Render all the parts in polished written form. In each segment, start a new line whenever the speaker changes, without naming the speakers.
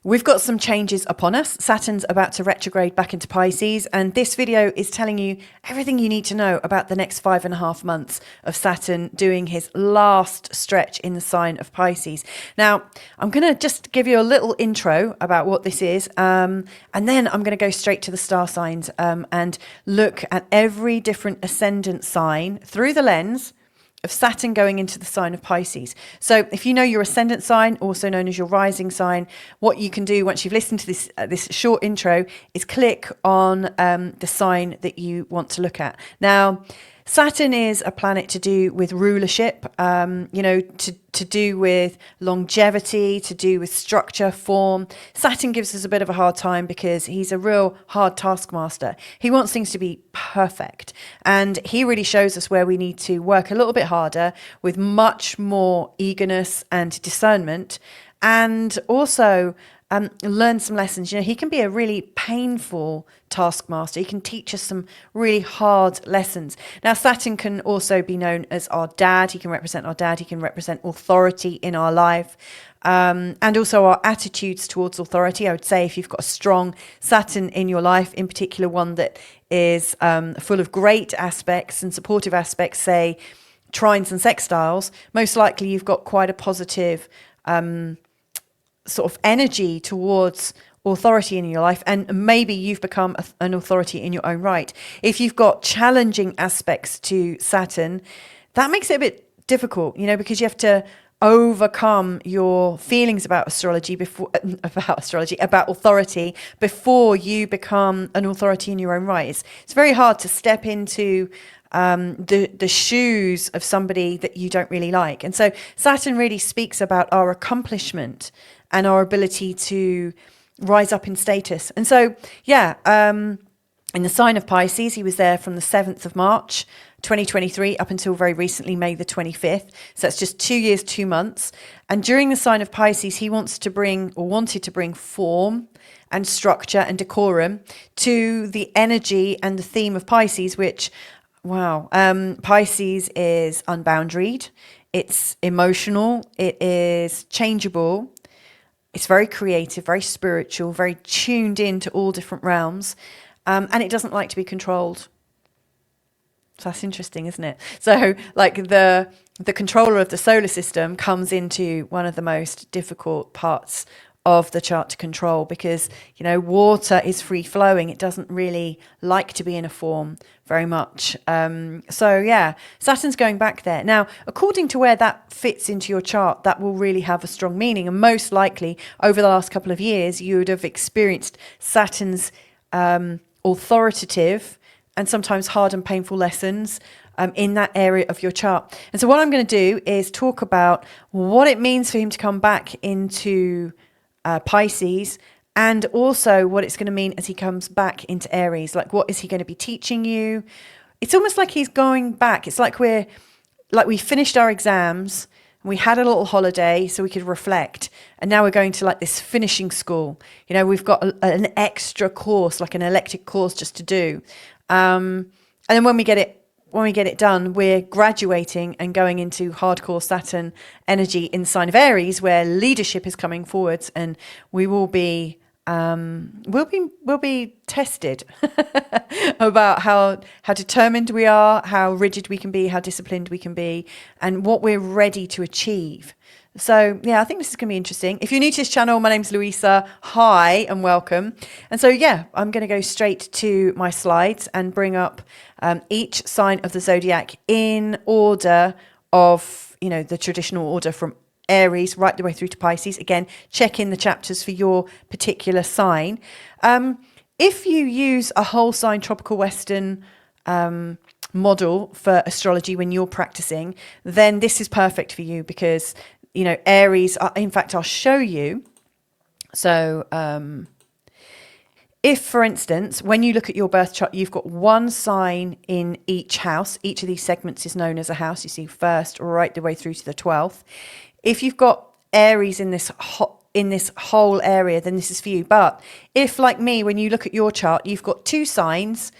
We've got some changes upon us. Saturn's about to retrograde back into Pisces, and this video is telling you everything you need to know about the next 5.5 months of Saturn doing his last stretch in the sign of Pisces. Now, I'm going to just give you a little intro about what this is, and then I'm going to go straight to the star signs and look at every different ascendant sign through the lens of Saturn going into the sign of Pisces. So if you know your ascendant sign, also known as your rising sign, what you can do once you've listened to this short intro is click on the sign that you want to look at. Now, Saturn is a planet to do with rulership, to do with longevity, to do with structure, form. Saturn gives us a bit of a hard time because he's a real hard taskmaster. He wants things to be perfect. And he really shows us where we need to work a little bit harder with much more eagerness and discernment. And also learn some lessons. He can be a really painful taskmaster. He can teach us some really hard lessons. Now, Saturn can also be known as our dad. He can represent our dad. He can represent authority in our life. And also our attitudes towards authority. I would say if you've got a strong Saturn in your life, in particular one that is full of great aspects and supportive aspects, say trines and sextiles, most likely you've got quite a positive sort of energy towards authority in your life, and maybe you've become an authority in your own right. If you've got challenging aspects to Saturn, that makes it a bit difficult, because you have to overcome your feelings about about authority before you become an authority in your own right. It's very hard to step into the shoes of somebody that you don't really like. And so Saturn really speaks about our accomplishment and our ability to rise up in status. And so, in the sign of Pisces, he was there from the 7th of March, 2023, up until very recently, May the 25th. So that's just 2 years, 2 months. And during the sign of Pisces, he wanted to bring form and structure and decorum to the energy and the theme of Pisces, which, Pisces is unboundaried. It's emotional. It is changeable. It's very creative, very spiritual, very tuned into all different realms. And it doesn't like to be controlled. So that's interesting, isn't it? So like the controller of the solar system comes into one of the most difficult parts of the chart to control because, water is free flowing. It doesn't really like to be in a form very much. Saturn's going back there. Now, according to where that fits into your chart, that will really have a strong meaning. And most likely over the last couple of years, you would have experienced Saturn's authoritative and sometimes hard and painful lessons in that area of your chart. And so what I'm going to do is talk about what it means for him to come back into Pisces, and also what it's going to mean as he comes back into Aries. Like, what is he going to be teaching you? It's almost like he's going back. It's like we finished our exams and we had a little holiday so we could reflect, and now we're going to like this finishing school. We've got an extra course, like an elective course just to do, and then when we get it done, we're graduating and going into hardcore Saturn energy in the sign of Aries, where leadership is coming forwards, and we will be we'll be tested about how determined we are, how rigid we can be, how disciplined we can be, and what we're ready to achieve. So I think this is going to be interesting. If you're new to this channel, my name's Louisa. Hi and welcome. And so I'm going to go straight to my slides and bring up each sign of the zodiac in order of, the traditional order from Aries right the way through to Pisces. Again, check in the chapters for your particular sign. If you use a whole sign tropical Western model for astrology when you're practicing, then this is perfect for you because Aries, in fact, I'll show you. So if, for instance, when you look at your birth chart, you've got one sign in each house. Each of these segments is known as a house. You see first right the way through to the 12th. If you've got Aries in this whole area, then this is for you. But if, like me, when you look at your chart, you've got two signs,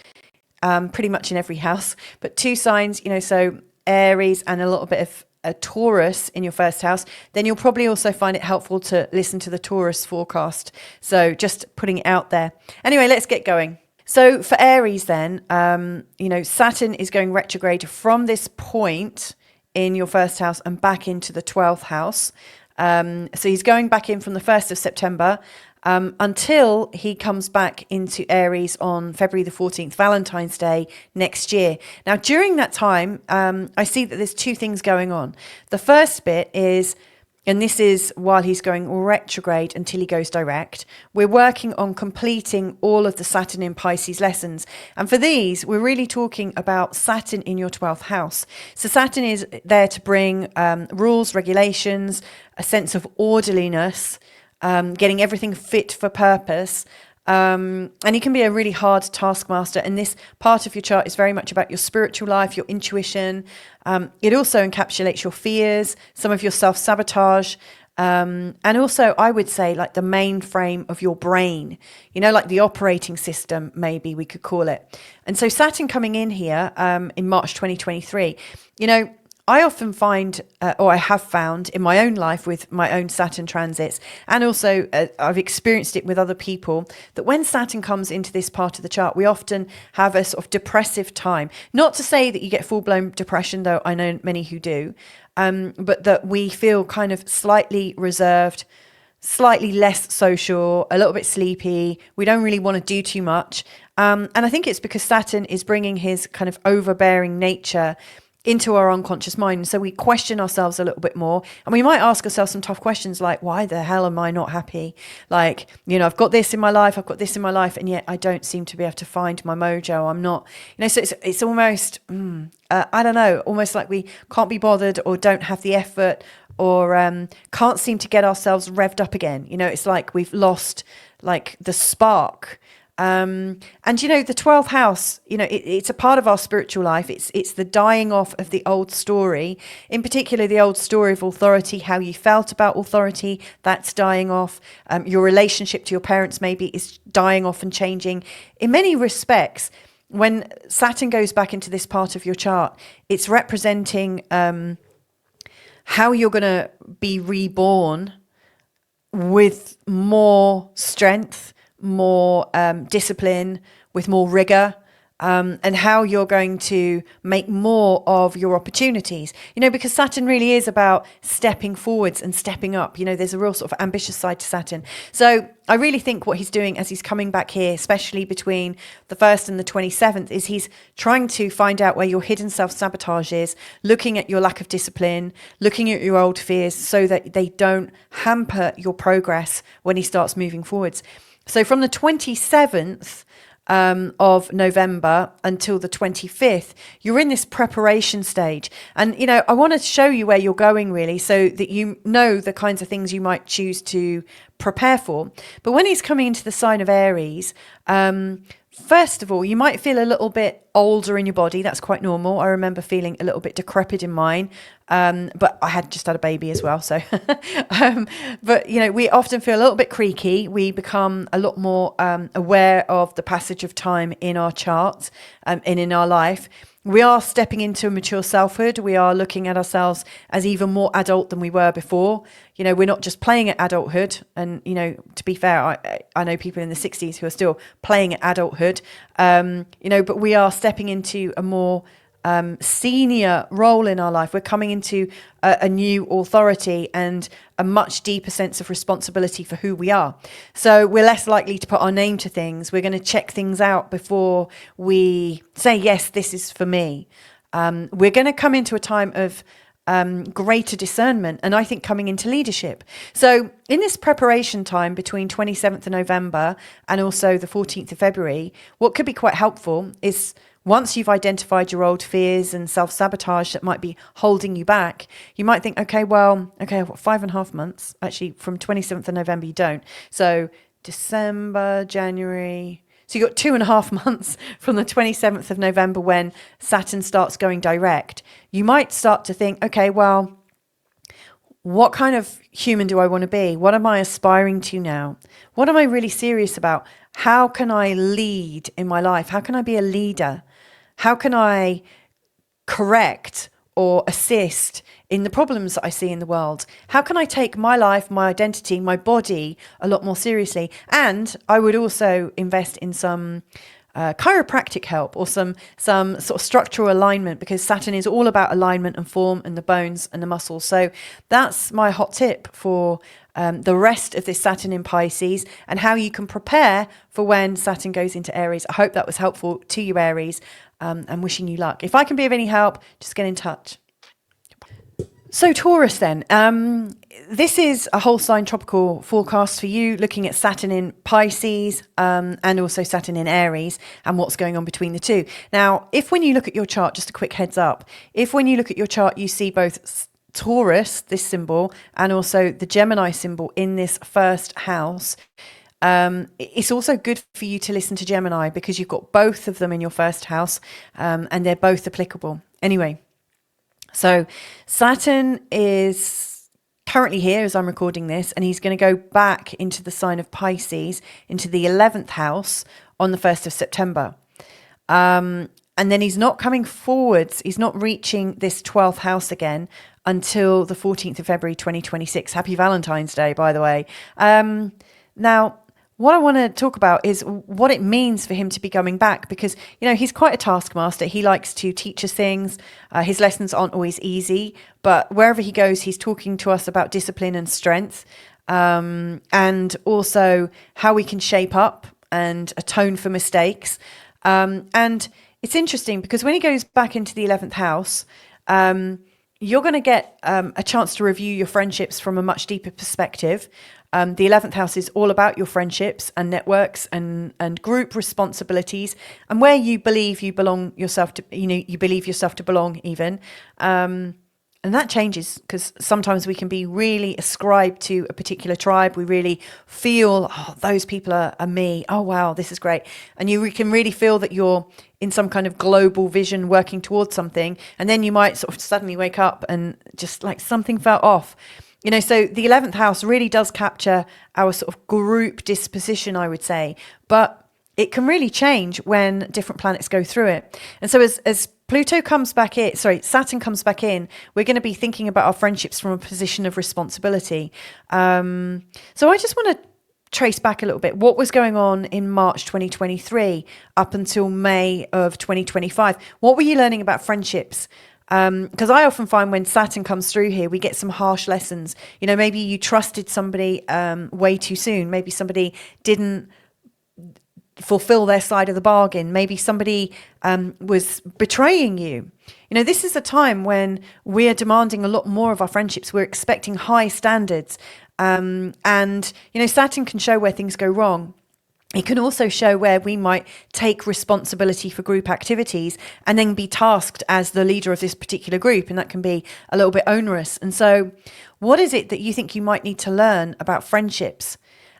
pretty much in every house, but two signs, so Aries and a little bit of a Taurus in your first house, then you'll probably also find it helpful to listen to the Taurus forecast. So just putting it out there. Anyway, let's get going. So for Aries then, Saturn is going retrograde from this point in your first house and back into the 12th house. So he's going back in from the 1st of September until he comes back into Aries on February the 14th, Valentine's Day next year. Now, during that time, I see that there's two things going on. The first bit is, and this is while he's going retrograde until he goes direct, we're working on completing all of the Saturn in Pisces lessons. And for these, we're really talking about Saturn in your 12th house. So Saturn is there to bring rules, regulations, a sense of orderliness, getting everything fit for purpose. And he can be a really hard taskmaster. And this part of your chart is very much about your spiritual life, your intuition. It also encapsulates your fears, some of your self-sabotage. And also, I would say, like the mainframe of your brain, like the operating system, maybe we could call it. And so Saturn coming in here in March 2023, I often find, or I have found in my own life with my own Saturn transits, and also I've experienced it with other people, that when Saturn comes into this part of the chart, we often have a sort of depressive time. Not to say that you get full-blown depression, though I know many who do, but that we feel kind of slightly reserved, slightly less social, a little bit sleepy. We don't really want to do too much. And I think it's because Saturn is bringing his kind of overbearing nature into our unconscious mind. So we question ourselves a little bit more, and we might ask ourselves some tough questions like, why the hell am I not happy? Like, I've got this in my life, I've got this in my life, and yet I don't seem to be able to find my mojo. I'm not, so it's almost, I don't know, almost like we can't be bothered or don't have the effort or can't seem to get ourselves revved up again. It's like we've lost like the spark. And the 12th house, it's a part of our spiritual life. It's the dying off of the old story, in particular, the old story of authority, how you felt about authority, that's dying off. Your relationship to your parents maybe is dying off and changing. In many respects, when Saturn goes back into this part of your chart, it's representing how you're going to be reborn with more strength, more discipline, with more rigor, and how you're going to make more of your opportunities. Because Saturn really is about stepping forwards and stepping up. There's a real sort of ambitious side to Saturn. So I really think what he's doing as he's coming back here, especially between the 1st and the 27th, is he's trying to find out where your hidden self-sabotage is, looking at your lack of discipline, looking at your old fears so that they don't hamper your progress when he starts moving forwards. So from the 27th of November until the 25th, you're in this preparation stage. And, I want to show you where you're going really, so that you know the kinds of things you might choose to prepare for. But when he's coming into the sign of Aries, first of all, you might feel a little bit older in your body. That's quite normal. I remember feeling a little bit decrepit in mine, but I had just had a baby as well. So, but we often feel a little bit creaky. We become a lot more aware of the passage of time in our chart and in our life. We are stepping into a mature selfhood. We are looking at ourselves as even more adult than we were before. We're not just playing at adulthood. And, to be fair, I know people in the 60s who are still playing at adulthood, but we are stepping into a more senior role in our life. We're coming into a new authority and a much deeper sense of responsibility for who we are. So we're less likely to put our name to things. We're going to check things out before we say, yes, this is for me. We're going to come into a time of greater discernment, and I think coming into leadership. So in this preparation time between 27th of November and also the 14th of February, what could be quite helpful is, once you've identified your old fears and self-sabotage that might be holding you back, you might think, okay, I've got 5.5 months. Actually, from 27th of November, you don't. So December, January. So you've got 2.5 months from the 27th of November when Saturn starts going direct. You might start to think, okay, well, what kind of human do I want to be? What am I aspiring to now? What am I really serious about? How can I lead in my life? How can I be a leader? How can I correct or assist in the problems that I see in the world? How can I take my life, my identity, my body a lot more seriously? And I would also invest in some chiropractic help or some sort of structural alignment, because Saturn is all about alignment and form and the bones and the muscles. So that's my hot tip for the rest of this Saturn in Pisces, and how you can prepare for when Saturn goes into Aries. I hope that was helpful to you, Aries. I'm wishing you luck. If I can be of any help, just get in touch. So Taurus then, this is a whole sign tropical forecast for you, looking at Saturn in Pisces and also Saturn in Aries and what's going on between the two. Now, if when you look at your chart, just a quick heads up, if when you look at your chart, you see both Taurus, this symbol, and also the Gemini symbol in this first house, it's also good for you to listen to Gemini, because you've got both of them in your first house and they're both applicable. Anyway, so Saturn is currently here as I'm recording this, and he's going to go back into the sign of Pisces, into the 11th house on the 1st of September. And then he's not coming forwards. He's not reaching this 12th house again until the 14th of February, 2026. Happy Valentine's Day, by the way. Now, what I want to talk about is what it means for him to be coming back, because, you know, he's quite a taskmaster. He likes to teach us things. His lessons aren't always easy, but wherever he goes, he's talking to us about discipline and strength, and also how we can shape up and atone for mistakes. And it's interesting because when he goes back into the 11th house, you're going to get a chance to review your friendships from a much deeper perspective. The 11th house is all about your friendships and networks and group responsibilities, and where you believe you belong yourself to, you know, you believe yourself to belong even. And that changes, because sometimes we can be really ascribed to a particular tribe. We really feel, oh, those people are me. Oh, wow, this is great. And you can really feel that you're in some kind of global vision working towards something. And then you might sort of suddenly wake up and just like something felt off. You know, so the 11th house really does capture our sort of group disposition, I would say. But it can really change when different planets go through it. And so as Pluto comes back in, Saturn comes back in, we're going to be thinking about our friendships from a position of responsibility. So I just want to trace back a little bit. What was going on in March 2023 up until May of 2025? What were you learning about friendships? Because I often find when Saturn comes through here, we get some harsh lessons. You know, maybe you trusted somebody way too soon. Maybe somebody didn't fulfill their side of the bargain. Maybe somebody was betraying you. You know, this is a time when we're demanding a lot more of our friendships. We're expecting high standards. And, you know, Saturn can show where things go wrong. It can also show where we might take responsibility for group activities and then be tasked as the leader of this particular group. And that can be a little bit onerous. And so what is it that you think you might need to learn about friendships?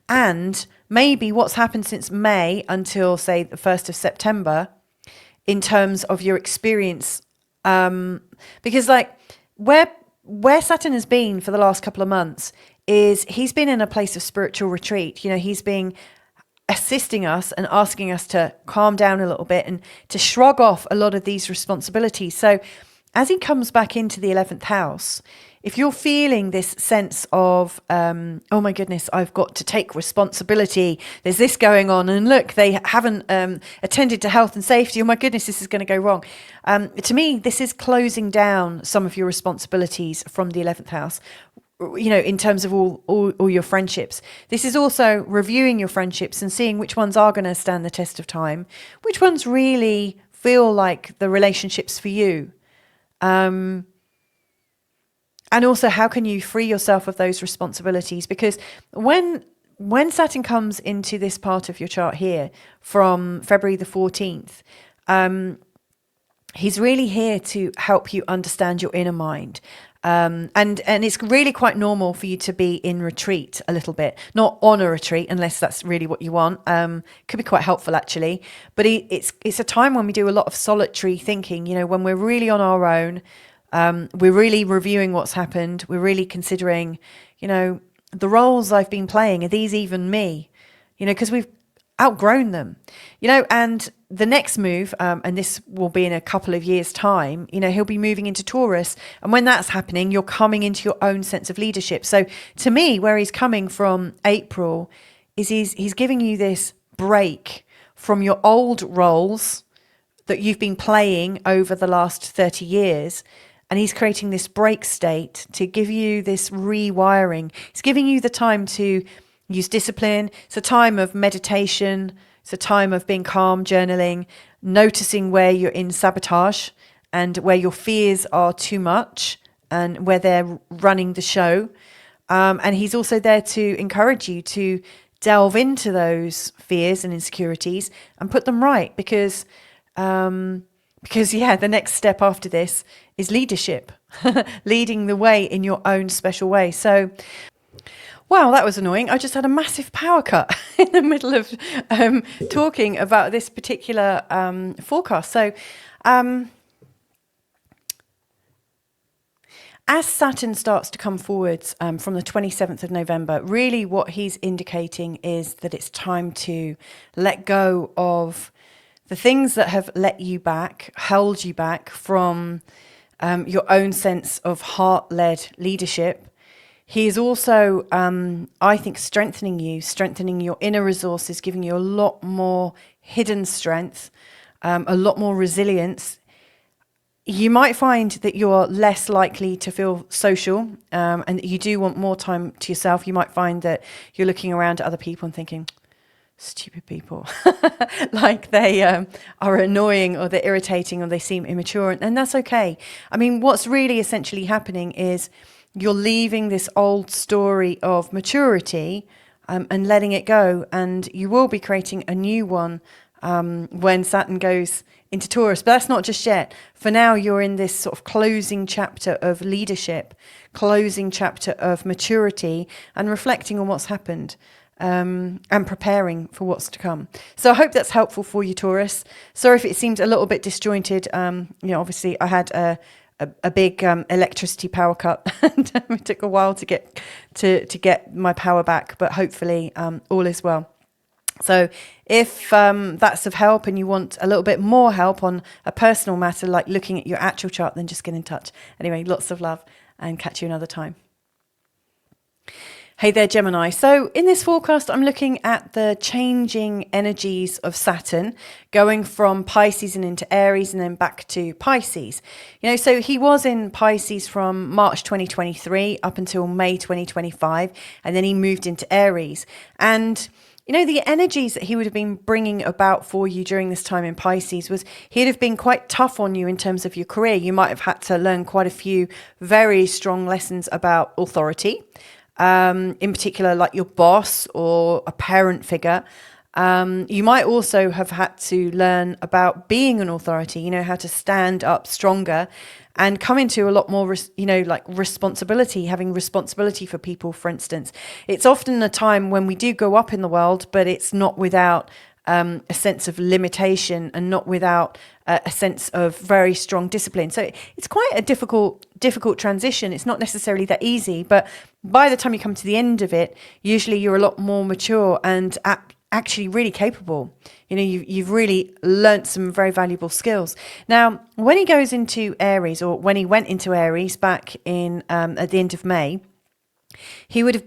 And maybe what's happened since May until, say, the 1st of September in terms of your experience? Because like where Saturn has been for the last couple of months is he's been in a place of spiritual retreat. You know, he's been assisting us and asking us to calm down a little bit and to shrug off a lot of these responsibilities. So as he comes back into the 11th house, if you're feeling this sense of, oh my goodness, I've got to take responsibility, there's this going on, and look, they haven't attended to health and safety, oh my goodness, this is going to go wrong. To me, this is closing down some of your responsibilities from the 11th house, you know, in terms of all your friendships. This is also reviewing your friendships and seeing which ones are going to stand the test of time, which ones really feel like the relationships for you. And also, how can you free yourself of those responsibilities? Because when Saturn comes into this part of your chart here from February the 14th, he's really here to help you understand your inner mind. And it's really quite normal for you to be in retreat a little bit, not on a retreat, unless that's really what you want. Could be quite helpful actually, but it's a time when we do a lot of solitary thinking, you know, when we're really on our own. We're really reviewing what's happened. We're really considering, you know, the roles I've been playing. Are these even me? You know, because outgrown them, you know, and the next move, and this will be in a couple of years' time, you know, he'll be moving into Taurus. And when that's happening, you're coming into your own sense of leadership. So to me, where he's coming from April is he's giving you this break from your old roles that you've been playing over the last 30 years. And he's creating this break state to give you this rewiring. He's giving you the time to use discipline. It's a time of meditation. It's a time of being calm, journaling, noticing where you're in sabotage and where your fears are too much and where they're running the show. And he's also there to encourage you to delve into those fears and insecurities and put them right, because yeah, the next step after this is leadership, leading the way in your own special way. So, wow, that was annoying. I just had a massive power cut in the middle of talking about this particular forecast. So, as Saturn starts to come forwards from the 27th of November, really what he's indicating is that it's time to let go of the things that have let you back, held you back from your own sense of heart-led leadership. He is also, I think, strengthening your inner resources, giving you a lot more hidden strength, a lot more resilience. You might find that you're less likely to feel social, and that you do want more time to yourself. You might find that you're looking around at other people and thinking, stupid people, like they are annoying or they're irritating or they seem immature, and that's okay. I mean, what's really essentially happening is you're leaving this old story of maturity and letting it go, and you will be creating a new one when Saturn goes into Taurus. But that's not just yet. For now, you're in this sort of closing chapter of leadership, closing chapter of maturity, and reflecting on what's happened. And preparing for what's to come. So I hope that's helpful for you, Taurus. Sorry if it seems a little bit disjointed. You know, obviously I had a big electricity power cut, and it took a while to get my power back, but hopefully all is well. So if that's of help and you want a little bit more help on a personal matter, like looking at your actual chart, then just get in touch. Anyway, lots of love, and catch you another time. Hey there, Gemini. So in this forecast, I'm looking at the changing energies of Saturn, going from Pisces and into Aries and then back to Pisces. You know, so he was in Pisces from March 2023 up until May 2025, and then he moved into Aries. And you know, the energies that he would have been bringing about for you during this time in Pisces was he'd have been quite tough on you in terms of your career. You might have had to learn quite a few very strong lessons about authority. In particular, like your boss or a parent figure. You might also have had to learn about being an authority, you know, how to stand up stronger and come into a lot more, you know, like responsibility, having responsibility for people, for instance. It's often a time when we do go up in the world, but it's not without a sense of limitation and not without a sense of very strong discipline. So it's quite a difficult transition. It's not necessarily that easy, but by the time you come to the end of it, usually you're a lot more mature and actually really capable. You know, you've really learnt some very valuable skills. Now, when he goes into Aries, or when he went into Aries back in at the end of May, he'd have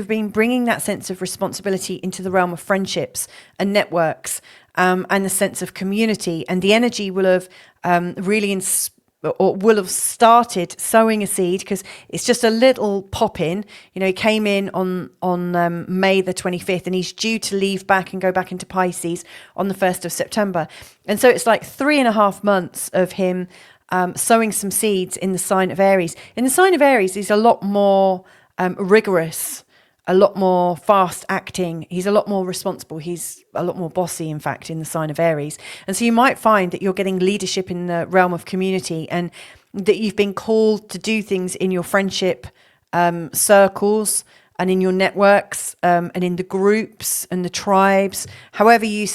been bringing that sense of responsibility into the realm of friendships and networks, and the sense of community. And the energy will have will have started sowing a seed, because it's just a little pop in. You know, he came in on May the 25th, and he's due to leave back and go back into Pisces on the 1st of September. And so it's like 3.5 months of him sowing some seeds in the sign of Aries. In the sign of Aries, he's a lot more rigorous, a lot more fast acting. He's a lot more responsible. He's a lot more bossy, in fact, in the sign of Aries. And so you might find that you're getting leadership in the realm of community, and that you've been called to do things in your friendship circles and in your networks, and in the groups and the tribes. However you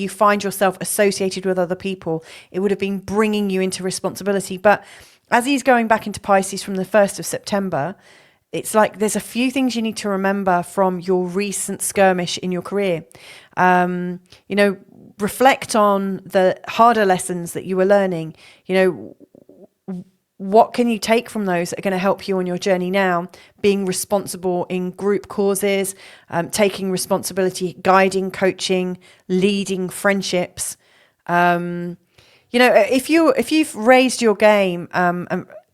find yourself associated with other people, it would have been bringing you into responsibility. But as he's going back into Pisces from the 1st of September, it's like there's a few things you need to remember from your recent skirmish in your career. You know, reflect on the harder lessons that you were learning. You know, what can you take from those that are going to help you on your journey now? Being responsible in group causes, taking responsibility, guiding, coaching, leading friendships. You know, if you've raised your game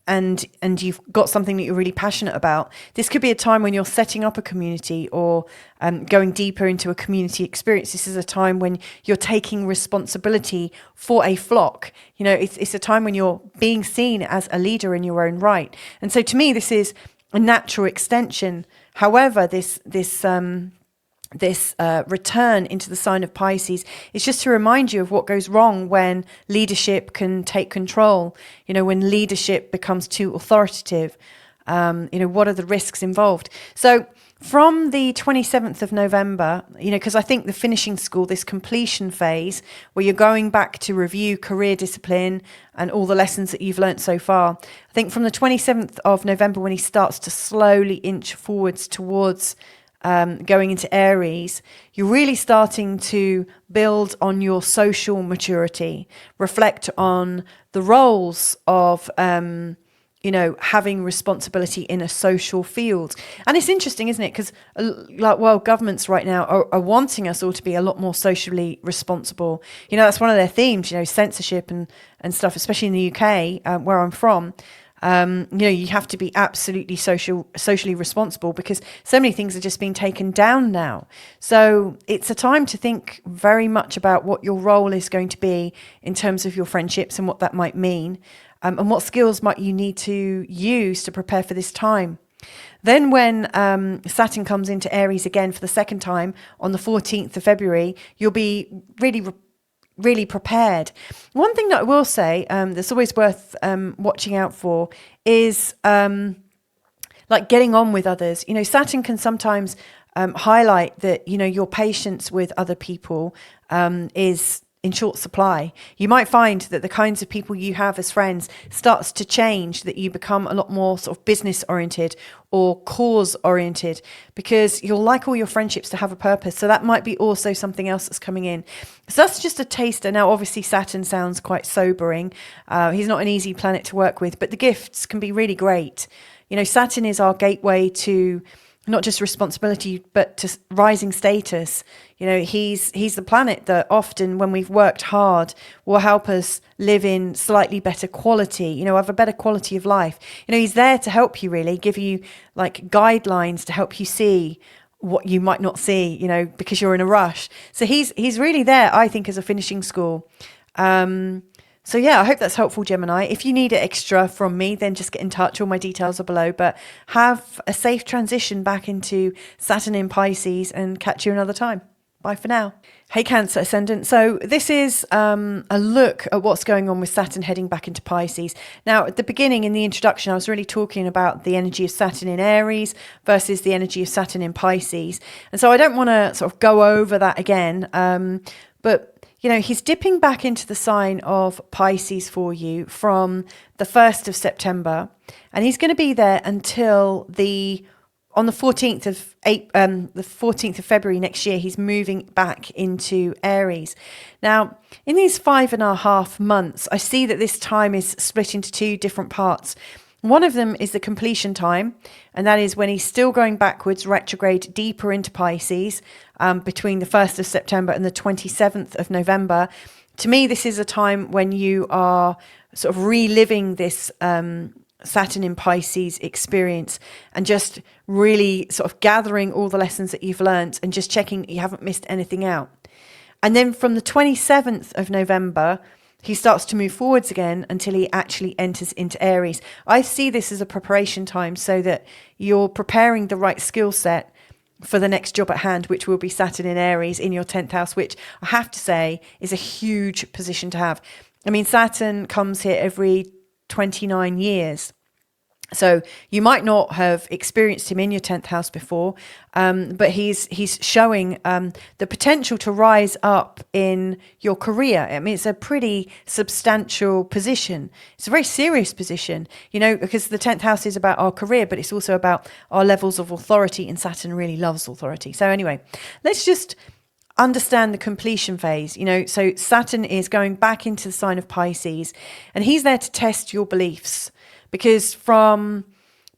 and you've got something that you're really passionate about, this could be a time when you're setting up a community or going deeper into a community experience. This is a time when you're taking responsibility for a flock. You know, it's a time when you're being seen as a leader in your own right. And so to me, this is a natural extension. However, this return into the sign of Pisces is just to remind you of what goes wrong when leadership can take control. You know, when leadership becomes too authoritative. You know, what are the risks involved? So from the 27th of November, you know, because I think the finishing school, this completion phase where you're going back to review career discipline and all the lessons that you've learnt so far, I think from the 27th of November, when he starts to slowly inch forwards towards going into Aries, you're really starting to build on your social maturity, reflect on the roles of, you know, having responsibility in a social field. And it's interesting, isn't it? Because like world governments right now are wanting us all to be a lot more socially responsible. You know, that's one of their themes, you know, censorship and stuff, especially in the UK, where I'm from. You know, you have to be absolutely socially responsible because so many things are just being taken down now. So it's a time to think very much about what your role is going to be in terms of your friendships and what that might mean, and what skills might you need to use to prepare for this time. Then when Saturn comes into Aries again for the second time on the 14th of February, you'll be really prepared. One thing that I will say that's always worth watching out for is like getting on with others. You know, Saturn can sometimes highlight that, you know, your patience with other people is in short supply. You might find that the kinds of people you have as friends starts to change, that you become a lot more sort of business oriented or cause oriented, because you'll like all your friendships to have a purpose. So that might be also something else that's coming in. So that's just a taster. Now, obviously, Saturn sounds quite sobering. He's not an easy planet to work with, but the gifts can be really great. You know, Saturn is our gateway to not just responsibility, but to rising status. You know, he's the planet that often, when we've worked hard, will help us live in slightly better quality, you know, have a better quality of life. You know, he's there to help you, really, give you like guidelines to help you see what you might not see, you know, because you're in a rush. So he's really there, I think, as a finishing school. So yeah, I hope that's helpful, Gemini. If you need it extra from me, then just get in touch. All my details are below. But have a safe transition back into Saturn in Pisces, and catch you another time. Bye for now. Hey, Cancer Ascendant. So this is a look at what's going on with Saturn heading back into Pisces. Now, at the beginning, in the introduction, I was really talking about the energy of Saturn in Aries versus the energy of Saturn in Pisces. And so I don't want to sort of go over that again. But you know, he's dipping back into the sign of Pisces for you from the 1st of September, and he's going to be there until on the 14th of February next year. He's moving back into Aries. Now, in these 5.5 months, I see that this time is split into two different parts. One of them is the completion time, and that is when he's still going backwards, retrograde deeper into Pisces, between the 1st of September and the 27th of November. To me, this is a time when you are sort of reliving this Saturn in Pisces experience, and just really sort of gathering all the lessons that you've learned and just checking that you haven't missed anything out. And then from the 27th of November, he starts to move forwards again until he actually enters into Aries. I see this as a preparation time, so that you're preparing the right skill set for the next job at hand, which will be Saturn in Aries in your 10th house, which I have to say is a huge position to have. I mean, Saturn comes here every 29 years. So you might not have experienced him in your 10th house before, but he's showing the potential to rise up in your career. I mean, it's a pretty substantial position. It's a very serious position, you know, because the 10th house is about our career, but it's also about our levels of authority, and Saturn really loves authority. So anyway, let's just understand the completion phase. You know, so Saturn is going back into the sign of Pisces, and he's there to test your beliefs. Because from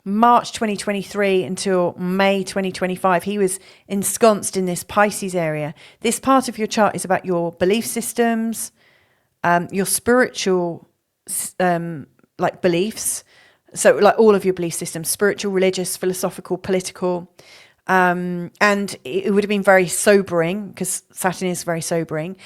March 2023 until May 2025, he was ensconced in this Pisces area. This part of your chart is about your belief systems, your spiritual like beliefs. So like all of your belief systems, spiritual, religious, philosophical, political. And it would have been very sobering, because Saturn is very sobering.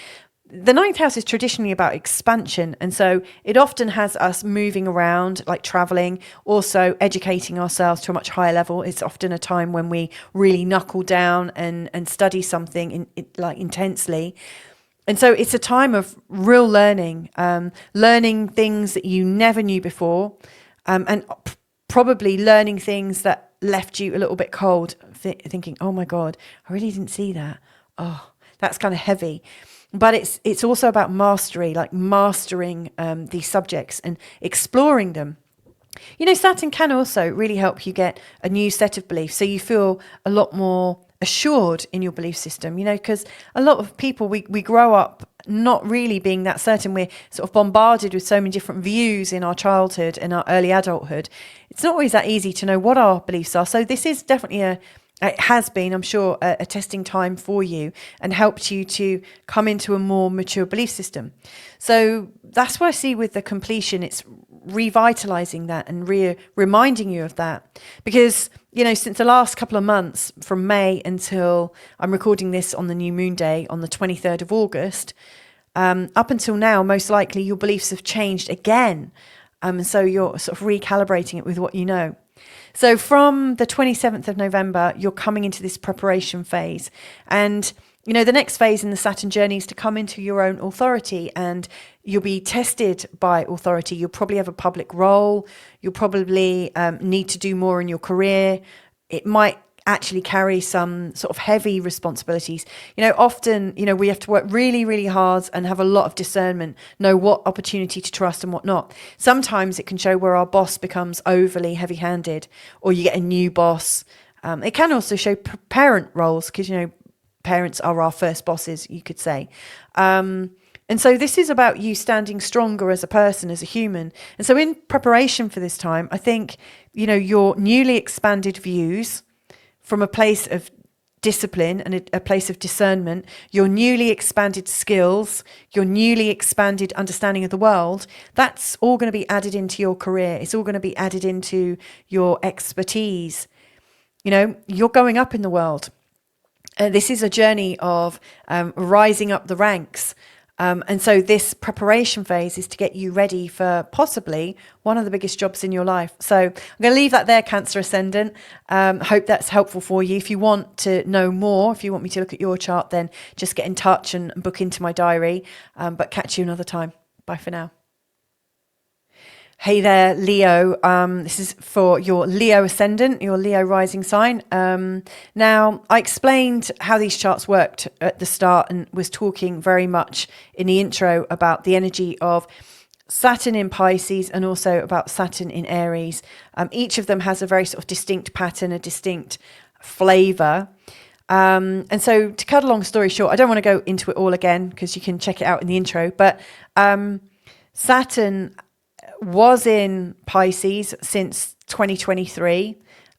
The 9th house is traditionally about expansion, and so it often has us moving around, like traveling, also educating ourselves to a much higher level. It's often a time when we really knuckle down and study something like intensely. And so it's a time of real learning, learning things that you never knew before, and probably learning things that left you a little bit cold, thinking, oh my God, I really didn't see that. Oh, that's kind of heavy. But it's also about mastery, like mastering these subjects and exploring them. You know, Saturn can also really help you get a new set of beliefs, so you feel a lot more assured in your belief system, you know, because a lot of people, we grow up not really being that certain. We're sort of bombarded with so many different views in our childhood and our early adulthood. It's not always that easy to know what our beliefs are. So this is definitely it has been, I'm sure, a testing time for you, and helped you to come into a more mature belief system. So that's what I see with the completion. It's revitalizing that and reminding you of that. Because, you know, since the last couple of months, from May until I'm recording this on the new moon day on the 23rd of August, up until now, most likely your beliefs have changed again. So you're sort of recalibrating it with what you know. So from the 27th of November, you're coming into this preparation phase. And, you know, the next phase in the Saturn journey is to come into your own authority, and you'll be tested by authority. You'll probably have a public role. You'll probably need to do more in your career. It might actually carry some sort of heavy responsibilities. You know, often, you know, we have to work really, really hard and have a lot of discernment, know what opportunity to trust and what not. Sometimes it can show where our boss becomes overly heavy-handed, or you get a new boss. It can also show parent roles, because, you know, parents are our first bosses, you could say. And so this is about you standing stronger as a person, as a human. And so in preparation for this time, I think, you know, your newly expanded views from a place of discipline and a place of discernment, your newly expanded skills, your newly expanded understanding of the world, that's all going to be added into your career. It's all going to be added into your expertise. You know, you're going up in the world. This is a journey of rising up the ranks. And so this preparation phase is to get you ready for possibly one of the biggest jobs in your life. So I'm going to leave that there, Cancer Ascendant. Hope that's helpful for you. If you want to know more, if you want me to look at your chart, then just get in touch and book into my diary. But catch you another time. Bye for now. Hey there, Leo. This is for your Leo ascendant, your Leo rising sign. Now, I explained how these charts worked at the start and was talking very much in the intro about the energy of Saturn in Pisces and also about Saturn in Aries. Each of them has a very sort of distinct pattern, a distinct flavour. And so to cut a long story short, I don't want to go into it all again because you can check it out in the intro, but Saturn was in Pisces since 2023,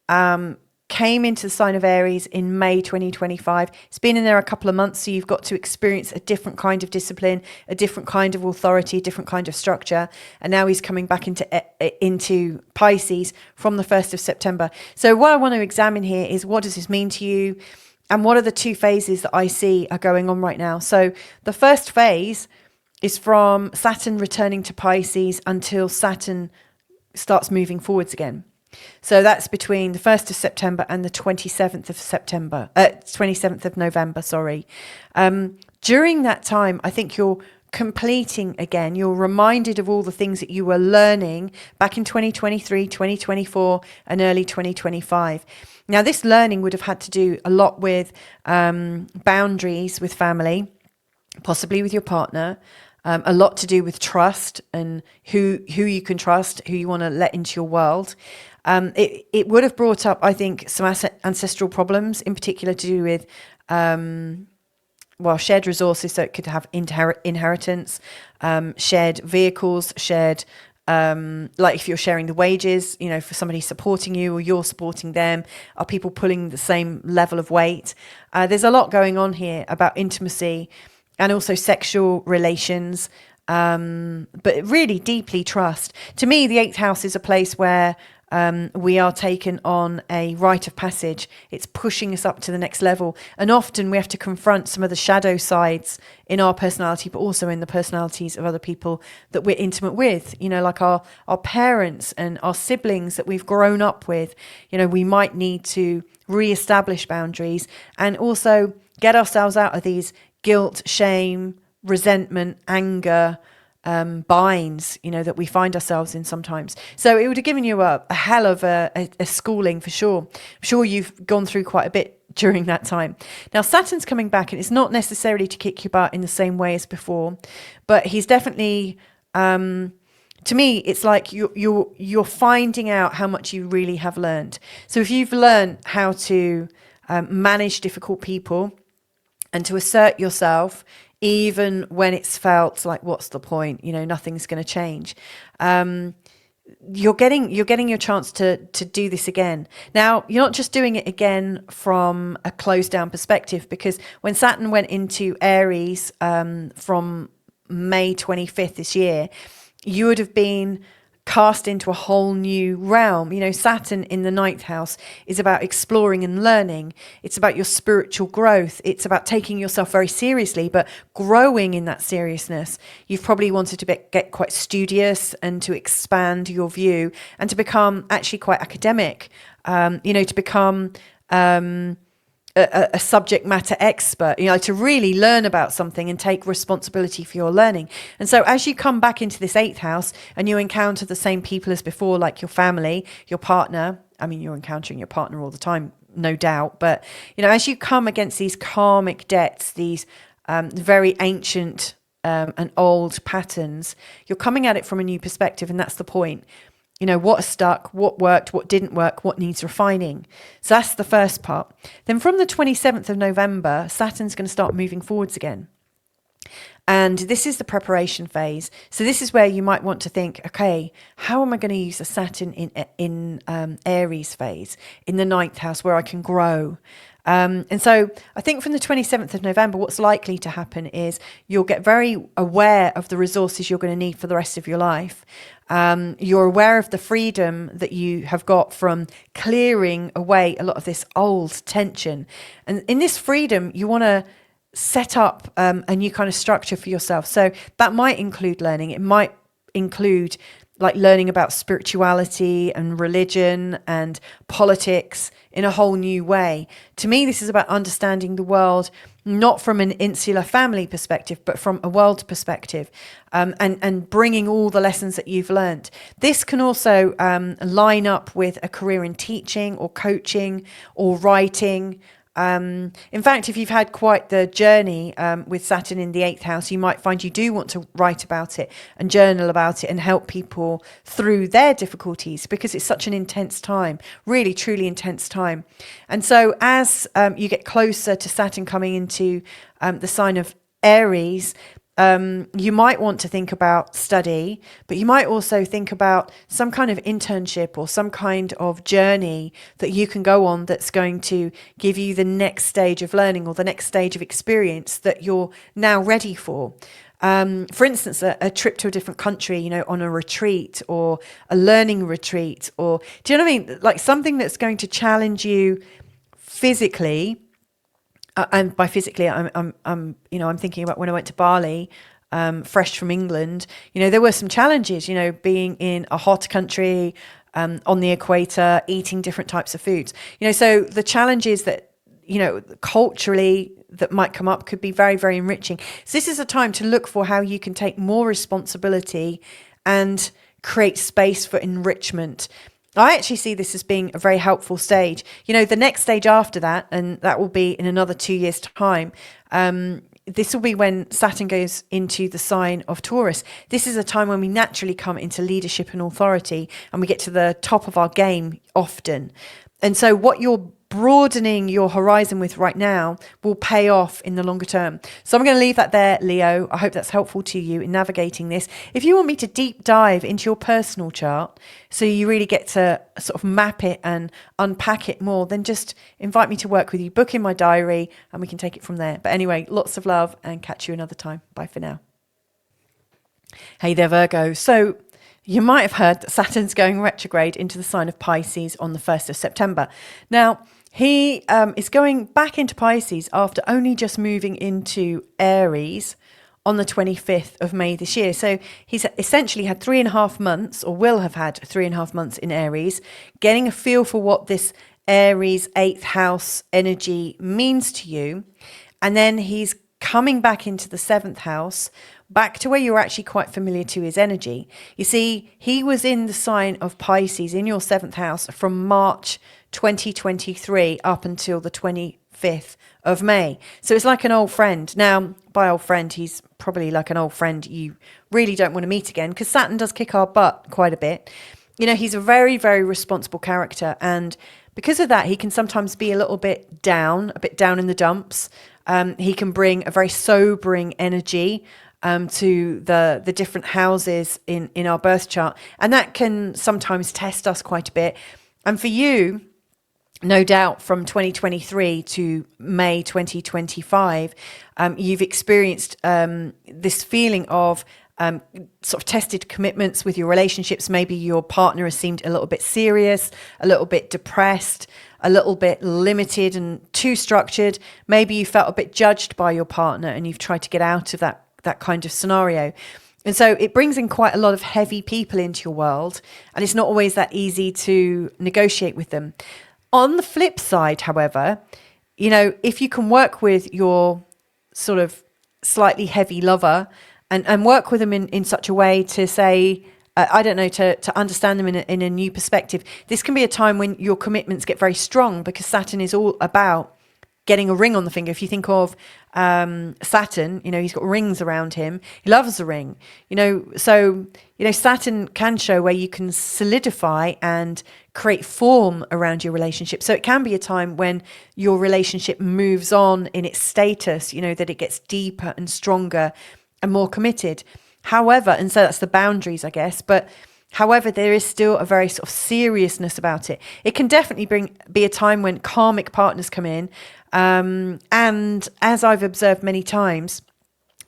came into the sign of Aries in May 2025. It's been in there a couple of months, so you've got to experience a different kind of discipline, a different kind of authority, a different kind of structure. And now he's coming back into Pisces from the 1st of September. So what I want to examine here is, what does this mean to you? And what are the two phases that I see are going on right now? So the first phase is from Saturn returning to Pisces until Saturn starts moving forwards again. So that's between the 1st of September and the 27th of November, sorry. During that time, I think you're completing again. You're reminded of all the things that you were learning back in 2023, 2024, and early 2025. Now, this learning would have had to do a lot with boundaries with family, possibly with your partner, a lot to do with trust and who you can trust, who you want to let into your world. It would have brought up, I think, some ancestral problems, in particular to do with shared resources, so it could have inheritance, shared vehicles, shared like if you're sharing the wages, for somebody supporting you or you're supporting them, are people pulling the same level of weight? There's a lot going on here about intimacy and also sexual relations, but really deeply trust. To me, the 8th house is a place where we are taken on a rite of passage. It's pushing us up to the next level. And often we have to confront some of the shadow sides in our personality, but also in the personalities of other people that we're intimate with, like our parents and our siblings that we've grown up with. We might need to re-establish boundaries and also get ourselves out of these guilt, shame, resentment, anger, binds, that we find ourselves in sometimes. So it would have given you a hell of a schooling for sure. I'm sure you've gone through quite a bit during that time. Now, Saturn's coming back, and it's not necessarily to kick your butt in the same way as before, but he's definitely, to me, it's like you're finding out how much you really have learned. So if you've learned how to manage difficult people and to assert yourself, even when it's felt like, what's the point? Nothing's going to change. You're getting your chance to do this again. Now, you're not just doing it again from a closed down perspective, because when Saturn went into Aries from May 25th this year, you would have been cast into a whole new realm. Saturn in the 9th house is about exploring and learning. It's about your spiritual growth. It's about taking yourself very seriously, but growing in that seriousness. You've probably wanted to get quite studious and to expand your view and to become actually quite academic, to become a subject matter expert, to really learn about something and take responsibility for your learning. And so as you come back into this 8th house and you encounter the same people as before, like your family, your partner, you're encountering your partner all the time, no doubt. But, as you come against these karmic debts, these very ancient and old patterns, you're coming at it from a new perspective. And that's the point. What stuck, what worked, what didn't work, what needs refining. So that's the first part. Then from the 27th of November, Saturn's going to start moving forwards again. And this is the preparation phase. So this is where you might want to think, okay, how am I going to use the Saturn in Aries phase, in the 9th house where I can grow? And so I think from the 27th of November, what's likely to happen is you'll get very aware of the resources you're going to need for the rest of your life. You're aware of the freedom that you have got from clearing away a lot of this old tension. And in this freedom, you want to set up a new kind of structure for yourself. So that might include learning. It might include like learning about spirituality and religion and politics in a whole new way. To me, this is about understanding the world, not from an insular family perspective, but from a world perspective, and bringing all the lessons that you've learned. This can also line up with a career in teaching or coaching or writing. In fact, if you've had quite the journey with Saturn in the 8th house, you might find you do want to write about it and journal about it and help people through their difficulties, because it's such an intense time, really, truly intense time. And so as you get closer to Saturn coming into the sign of Aries, you might want to think about study, but you might also think about some kind of internship or some kind of journey that you can go on that's going to give you the next stage of learning or the next stage of experience that you're now ready for. For instance, a trip to a different country, on a retreat or a learning retreat, or do you know what I mean? Like something that's going to challenge you physically. And by physically, I'm thinking about when I went to Bali, fresh from England. There were some challenges. Being in a hot country, on the equator, eating different types of foods. So the challenges that culturally that might come up could be very, very enriching. So this is a time to look for how you can take more responsibility and create space for enrichment. I actually see this as being a very helpful stage. You know, the next stage after that, and that will be in another 2 years' time, this will be when Saturn goes into the sign of Taurus. This is a time when we naturally come into leadership and authority, and we get to the top of our game often. And so what you're broadening your horizon with right now will pay off in the longer term. So I'm going to leave that there, Leo. I hope that's helpful to you in navigating this. If you want me to deep dive into your personal chart, so you really get to sort of map it and unpack it more, then just invite me to work with you, book in my diary, and we can take it from there. But anyway, lots of love and catch you another time. Bye for now. Hey there, Virgo. So you might have heard that Saturn's going retrograde into the sign of Pisces on the 1st of September. Now, he is going back into Pisces after only just moving into Aries on the 25th of May this year. So he's essentially had 3.5 months, or will have had 3.5 months in Aries, getting a feel for what this Aries 8th house energy means to you. And then he's coming back into the 7th house, back to where you're actually quite familiar to his energy. You see, he was in the sign of Pisces in your 7th house from March 2023 up until the 25th of May. So it's like an old friend. Now, by old friend, he's probably like an old friend you really don't want to meet again, because Saturn does kick our butt quite a bit. You know, he's a very, very responsible character. And because of that, he can sometimes be a bit down in the dumps. He can bring a very sobering energy to the different houses in our birth chart. And that can sometimes test us quite a bit. And for you, no doubt from 2023 to May 2025, you've experienced this feeling of sort of tested commitments with your relationships. Maybe your partner has seemed a little bit serious, a little bit depressed, a little bit limited and too structured. Maybe you felt a bit judged by your partner and you've tried to get out of that kind of scenario. And so it brings in quite a lot of heavy people into your world, and it's not always that easy to negotiate with them. On the flip side, however, you know, if you can work with your sort of slightly heavy lover and work with them in such a way to say, I don't know, to understand them in a new perspective, this can be a time when your commitments get very strong, because Saturn is all about getting a ring on the finger. If you think of Saturn, you know, he's got rings around him. He loves a ring, you know. So, you know, Saturn can show where you can solidify and create form around your relationship. So it can be a time when your relationship moves on in its status, you know, that it gets deeper and stronger and more committed. However, and so that's the boundaries, I guess, but however, there is still a very sort of seriousness about it. It can definitely be a time when karmic partners come in. And as I've observed many times,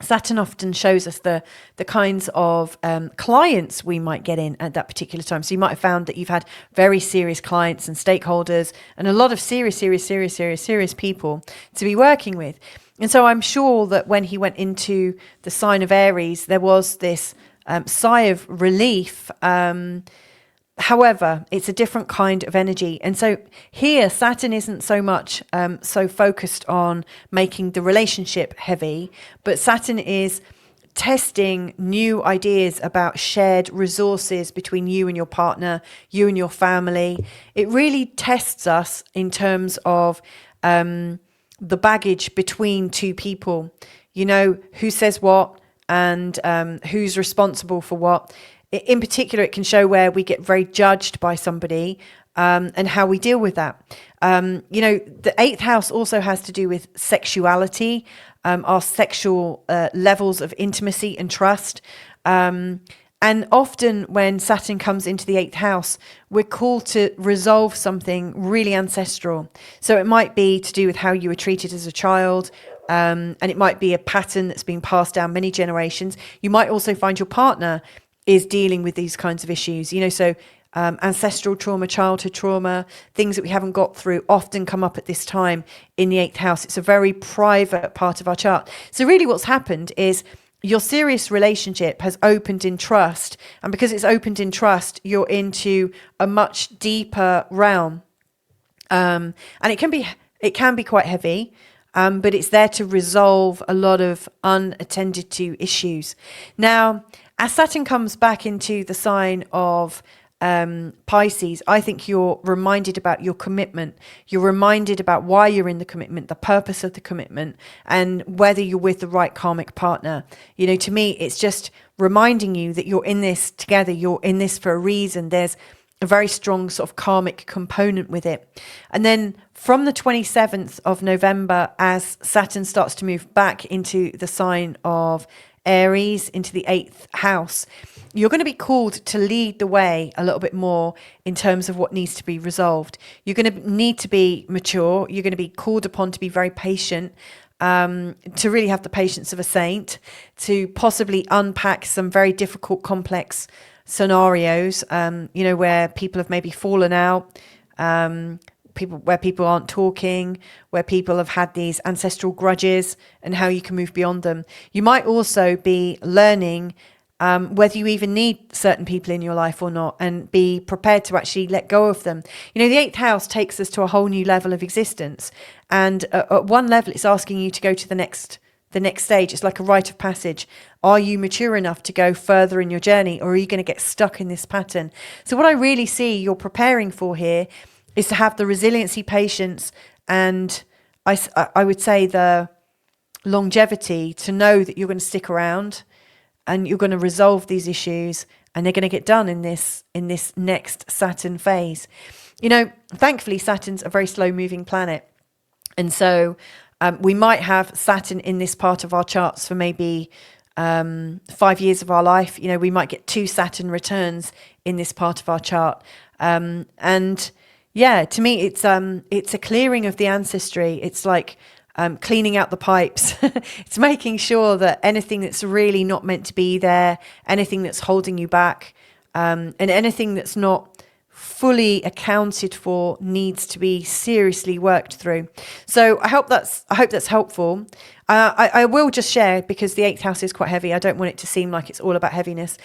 Saturn often shows us the kinds of clients we might get in at that particular time. So you might have found that you've had very serious clients and stakeholders and a lot of serious people to be working with. And so I'm sure that when he went into the sign of Aries, there was this sigh of relief. However, it's a different kind of energy. And so here, Saturn isn't so much so focused on making the relationship heavy, but Saturn is testing new ideas about shared resources between you and your partner, you and your family. It really tests us in terms of the baggage between two people, you know, who says what and who's responsible for what. In particular, it can show where we get very judged by somebody and how we deal with that. You know, the 8th house also has to do with sexuality, our sexual levels of intimacy and trust. And often when Saturn comes into the 8th house, we're called to resolve something really ancestral. So it might be to do with how you were treated as a child, and it might be a pattern that's been passed down many generations. You might also find your partner is dealing with these kinds of issues, you know, so ancestral trauma, childhood trauma, things that we haven't got through often come up at this time in the 8th house. It's a very private part of our chart. So really what's happened is your serious relationship has opened in trust. And because it's opened in trust, you're into a much deeper realm. And it can be quite heavy. but it's there to resolve a lot of unattended to issues. Now, as Saturn comes back into the sign of Pisces, I think you're reminded about your commitment. You're reminded about why you're in the commitment, the purpose of the commitment, and whether you're with the right karmic partner. You know, to me, it's just reminding you that you're in this together. You're in this for a reason. There's a very strong sort of karmic component with it. And then from the 27th of November, as Saturn starts to move back into the sign of Aries, into the 8th house, you're going to be called to lead the way a little bit more in terms of what needs to be resolved. You're going to need to be mature. You're going to be called upon to be very patient, to really have the patience of a saint, to possibly unpack some very difficult, complex scenarios, you know, where people have maybe fallen out, where people aren't talking, where people have had these ancestral grudges, and how you can move beyond them. You might also be learning whether you even need certain people in your life or not, and be prepared to actually let go of them. You know, the 8th house takes us to a whole new level of existence. And at one level, it's asking you to go to the next stage. It's like a rite of passage. Are you mature enough to go further in your journey, or are you going to get stuck in this pattern? So what I really see you're preparing for here is to have the resiliency, patience, and I would say the longevity to know that you're going to stick around and you're going to resolve these issues, and they're going to get done in this next Saturn phase. You know, thankfully, Saturn's a very slow moving planet. And so we might have Saturn in this part of our charts for maybe 5 years of our life. You know, we might get 2 Saturn returns in this part of our chart. And yeah, to me, it's a clearing of the ancestry. It's like cleaning out the pipes. It's making sure that anything that's really not meant to be there, anything that's holding you back, and anything that's not fully accounted for needs to be seriously worked through. So I hope that's helpful. I will just share, because the 8th house is quite heavy. I don't want it to seem like it's all about heaviness.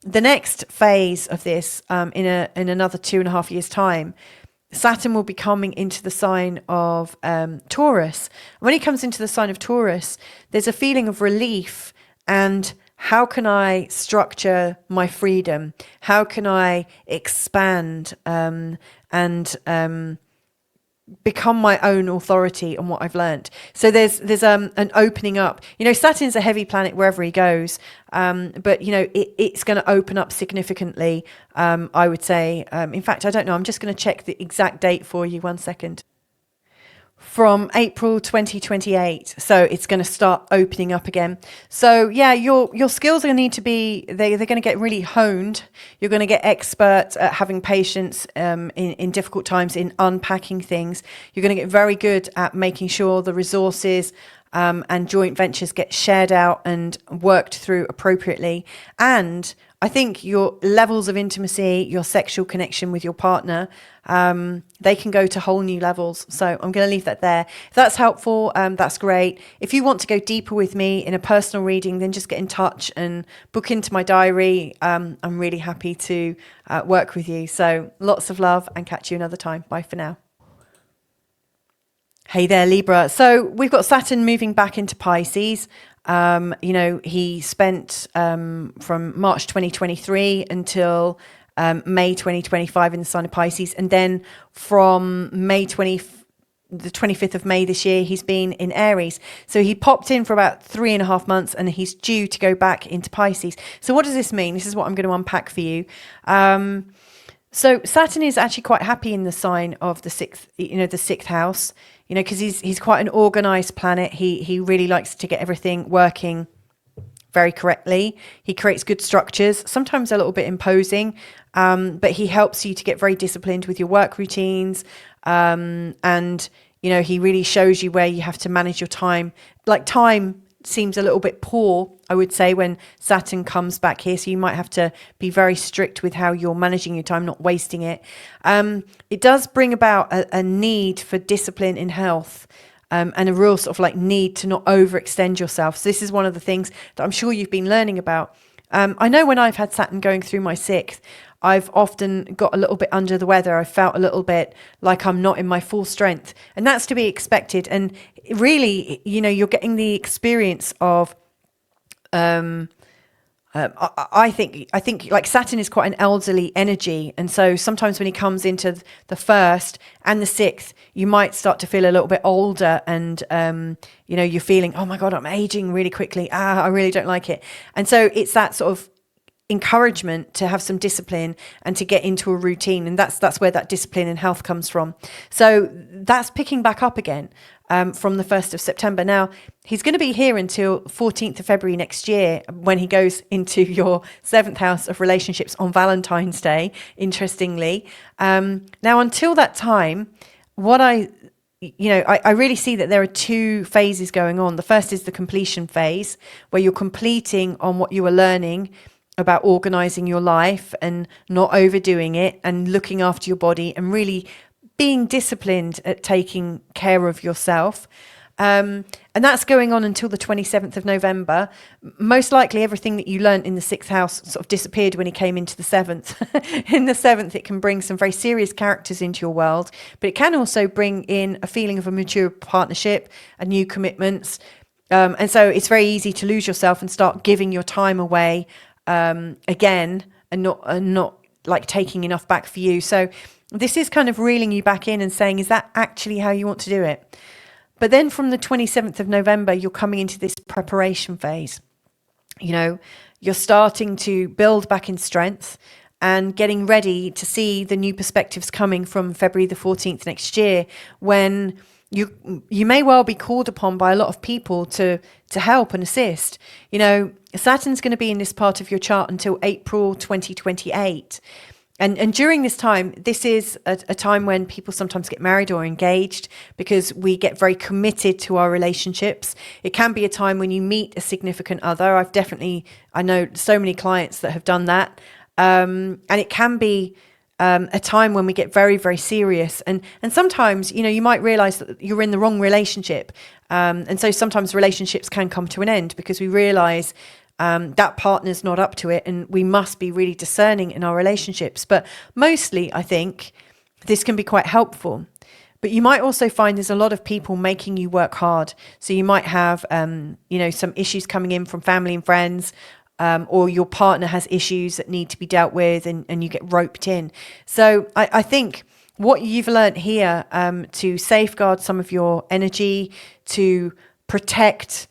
The next phase of this, in another 2.5 years' time, Saturn will be coming into the sign of Taurus. When he comes into the sign of Taurus, there's a feeling of relief and how can I structure my freedom? How can I expand and become my own authority on what I've learned? So there's an opening up. You know, Saturn's a heavy planet wherever he goes, but you know it's going to open up significantly. I would say. In fact, I don't know. I'm just going to check the exact date for you. 1 second. From April 2028, so it's going to start opening up again. So yeah, your skills are going to need to be, they're going to get really honed. You're going to get expert at having patience in difficult times, in unpacking things. You're going to get very good at making sure the resources and joint ventures get shared out and worked through appropriately. And I think your levels of intimacy, your sexual connection with your partner, they can go to whole new levels. So I'm going to leave that there. If that's helpful, that's great. If you want to go deeper with me in a personal reading, then just get in touch and book into my diary. I'm really happy to work with you. So lots of love, and catch you another time. Bye for now. Hey there, Libra. So we've got Saturn moving back into Pisces. You know, he spent from March 2023 until May 2025 in the sign of Pisces. And then from the 25th of May this year, he's been in Aries. So he popped in for about 3.5 months, and he's due to go back into Pisces. So what does this mean? This is what I'm going to unpack for you. So Saturn is actually quite happy in the sign of the 6th house, you know, because he's quite an organized planet. He really likes to get everything working very correctly. He creates good structures, sometimes a little bit imposing, but he helps you to get very disciplined with your work routines. And, you know, he really shows you where you have to manage your time. Like, time seems a little bit poor, I would say, when Saturn comes back here. So you might have to be very strict with how you're managing your time, not wasting it. It does bring about a need for discipline in health, and a real sort of like need to not overextend yourself. So this is one of the things that I'm sure you've been learning about. I know when I've had Saturn going through my 6th, I've often got a little bit under the weather. I felt a little bit like I'm not in my full strength, and that's to be expected. And really, you're getting the experience of I think like Saturn is quite an elderly energy, and so sometimes when he comes into the 1st and the 6th, you might start to feel a little bit older, and you're feeling, oh my God, I'm aging really quickly. I really don't like it. And so it's that sort of encouragement to have some discipline and to get into a routine, and that's where that discipline and health comes from. So that's picking back up again from the 1st of September. Now he's going to be here until 14th of February next year, when he goes into your 7th house of relationships on Valentine's Day, interestingly. Now until that time, what I really see that there are 2 phases going on. The first is the completion phase, where you're completing on what you are learning about organizing your life and not overdoing it and looking after your body and really being disciplined at taking care of yourself. And that's going on until the 27th of November. Most likely everything that you learned in the 6th house sort of disappeared when he came into the 7th. In the 7th, it can bring some very serious characters into your world, but it can also bring in a feeling of a mature partnership and new commitments. And so it's very easy to lose yourself and start giving your time away again, and not like taking enough back for you. So this is kind of reeling you back in and saying, is that actually how you want to do it? But then from the 27th of November, you're coming into this preparation phase. You're starting to build back in strength and getting ready to see the new perspectives coming from February the 14th next year, when you may well be called upon by a lot of people to help and assist. Saturn's going to be in this part of your chart until April 2028. And during this time, this is a time when people sometimes get married or engaged, because we get very committed to our relationships. It can be a time when you meet a significant other. I know so many clients that have done that. And it can be a time when we get very, very serious. And sometimes, you might realize that you're in the wrong relationship. And so sometimes relationships can come to an end because we realize that partner's not up to it, and we must be really discerning in our relationships. But mostly, I think this can be quite helpful. But you might also find there's a lot of people making you work hard. So you might have, some issues coming in from family and friends, or your partner has issues that need to be dealt with, and you get roped in. So I think what you've learned here, to safeguard some of your energy, to protect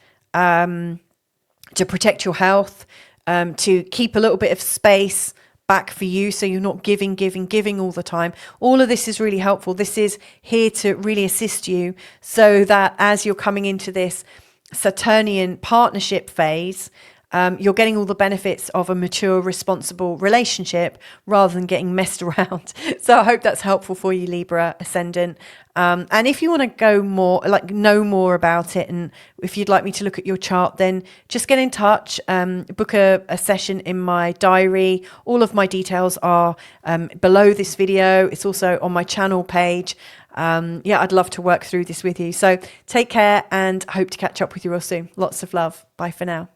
your health, to keep a little bit of space back for you, so you're not giving all the time. All of this is really helpful. This is here to really assist you, so that as you're coming into this Saturnian partnership phase, you're getting all the benefits of a mature, responsible relationship rather than getting messed around. So I hope that's helpful for you, Libra Ascendant. And if you want to go more, know more about it, and if you'd like me to look at your chart, then just get in touch, book a session in my diary. All of my details are below this video. It's also on my channel page. I'd love to work through this with you. So take care, and hope to catch up with you real soon. Lots of love. Bye for now.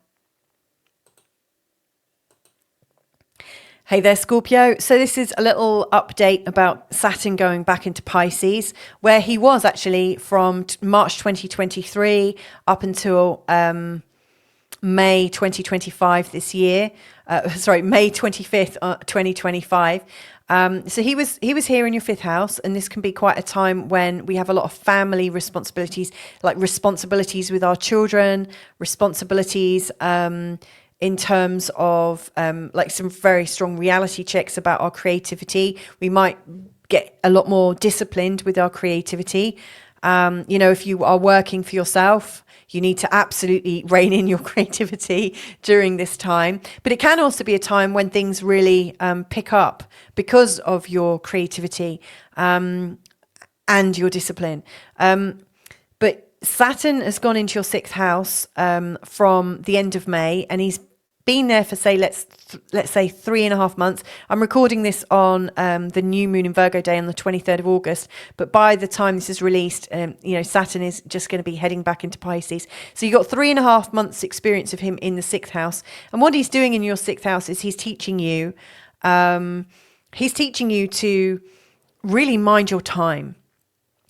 Hey there, Scorpio. So this is a little update about Saturn going back into Pisces, where he was actually from March 2023 up until May 2025 this year. May 25th, 2025. So he was here in your 5th house, and this can be quite a time when we have a lot of family responsibilities, like responsibilities with our children, responsibilities in terms of some very strong reality checks about our creativity. We might get a lot more disciplined with our creativity. If you are working for yourself, you need to absolutely rein in your creativity during this time. But it can also be a time when things really pick up because of your creativity and your discipline. But Saturn has gone into your 6th house from the end of May, and he's been there for, say, let's say 3.5 months. I'm recording this on the new moon in Virgo day on the 23rd of August. But by the time this is released, Saturn is just going to be heading back into Pisces. So you've got 3.5 months experience of him in the 6th house. And what he's doing in your 6th house is he's teaching you he's teaching you to really mind your time,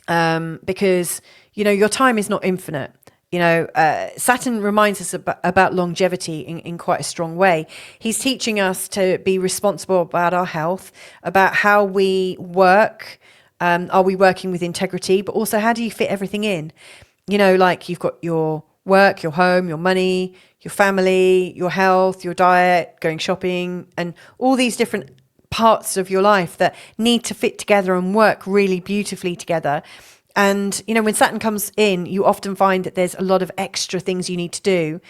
because, you know, your time is not infinite. You know, Saturn reminds us about longevity in quite a strong way. He's teaching us to be responsible about our health, about how we work. Are we working with integrity? But also, how do you fit everything in? You know, like you've got your work, your home, your money, your family, your health, your diet, going shopping, and all these different parts of your life that need to fit together and work really beautifully together. And, you know, when Saturn comes in, you often find that there's a lot of extra things you need to do.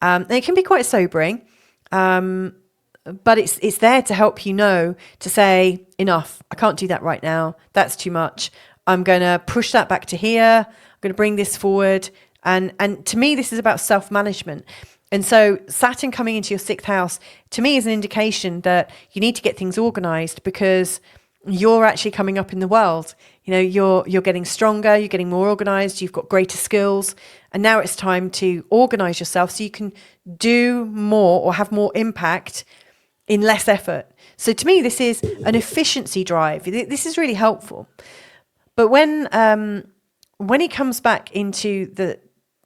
And it can be quite sobering, but it's there to help you know, to say, enough, I can't do that right now. That's too much. I'm going to push that back to here. I'm going to bring this forward. And to me, this is about self-management. And so Saturn coming into your 6th house, to me, is an indication that you need to get things organized, because you're actually coming up in the world. You know, you're getting stronger, you're getting more organized, you've got greater skills. And now it's time to organize yourself so you can do more or have more impact in less effort. So to me, this is an efficiency drive. This is really helpful. But when he comes back into the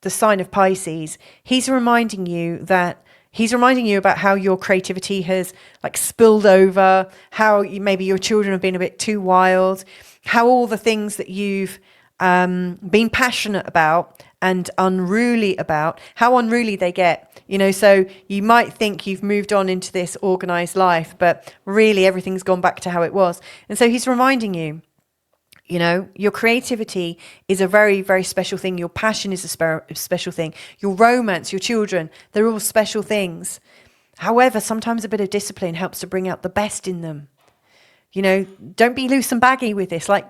sign of Pisces, he's reminding you about how your creativity has like spilled over, how maybe your children have been a bit too wild, how all the things that you've been passionate about and unruly about, how unruly they get. You know, so you might think you've moved on into this organized life, but really everything's gone back to how it was. And so he's reminding you, you know, your creativity is a very, very special thing. Your passion is a special thing. Your romance, your children, they're all special things. However, sometimes a bit of discipline helps to bring out the best in them. You know, don't be loose and baggy with this. Like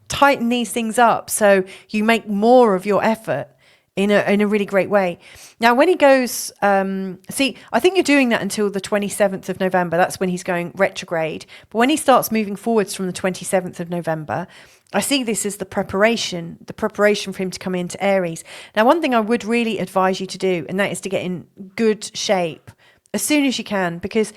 tighten these things up so you make more of your effort in a really great way. Now, when he goes, I think you're doing that until the 27th of November. That's when he's going retrograde. But when he starts moving forwards from the 27th of November, I see this as the preparation for him to come into Aries. Now, one thing I would really advise you to do, and that is to get in good shape as soon as you can, because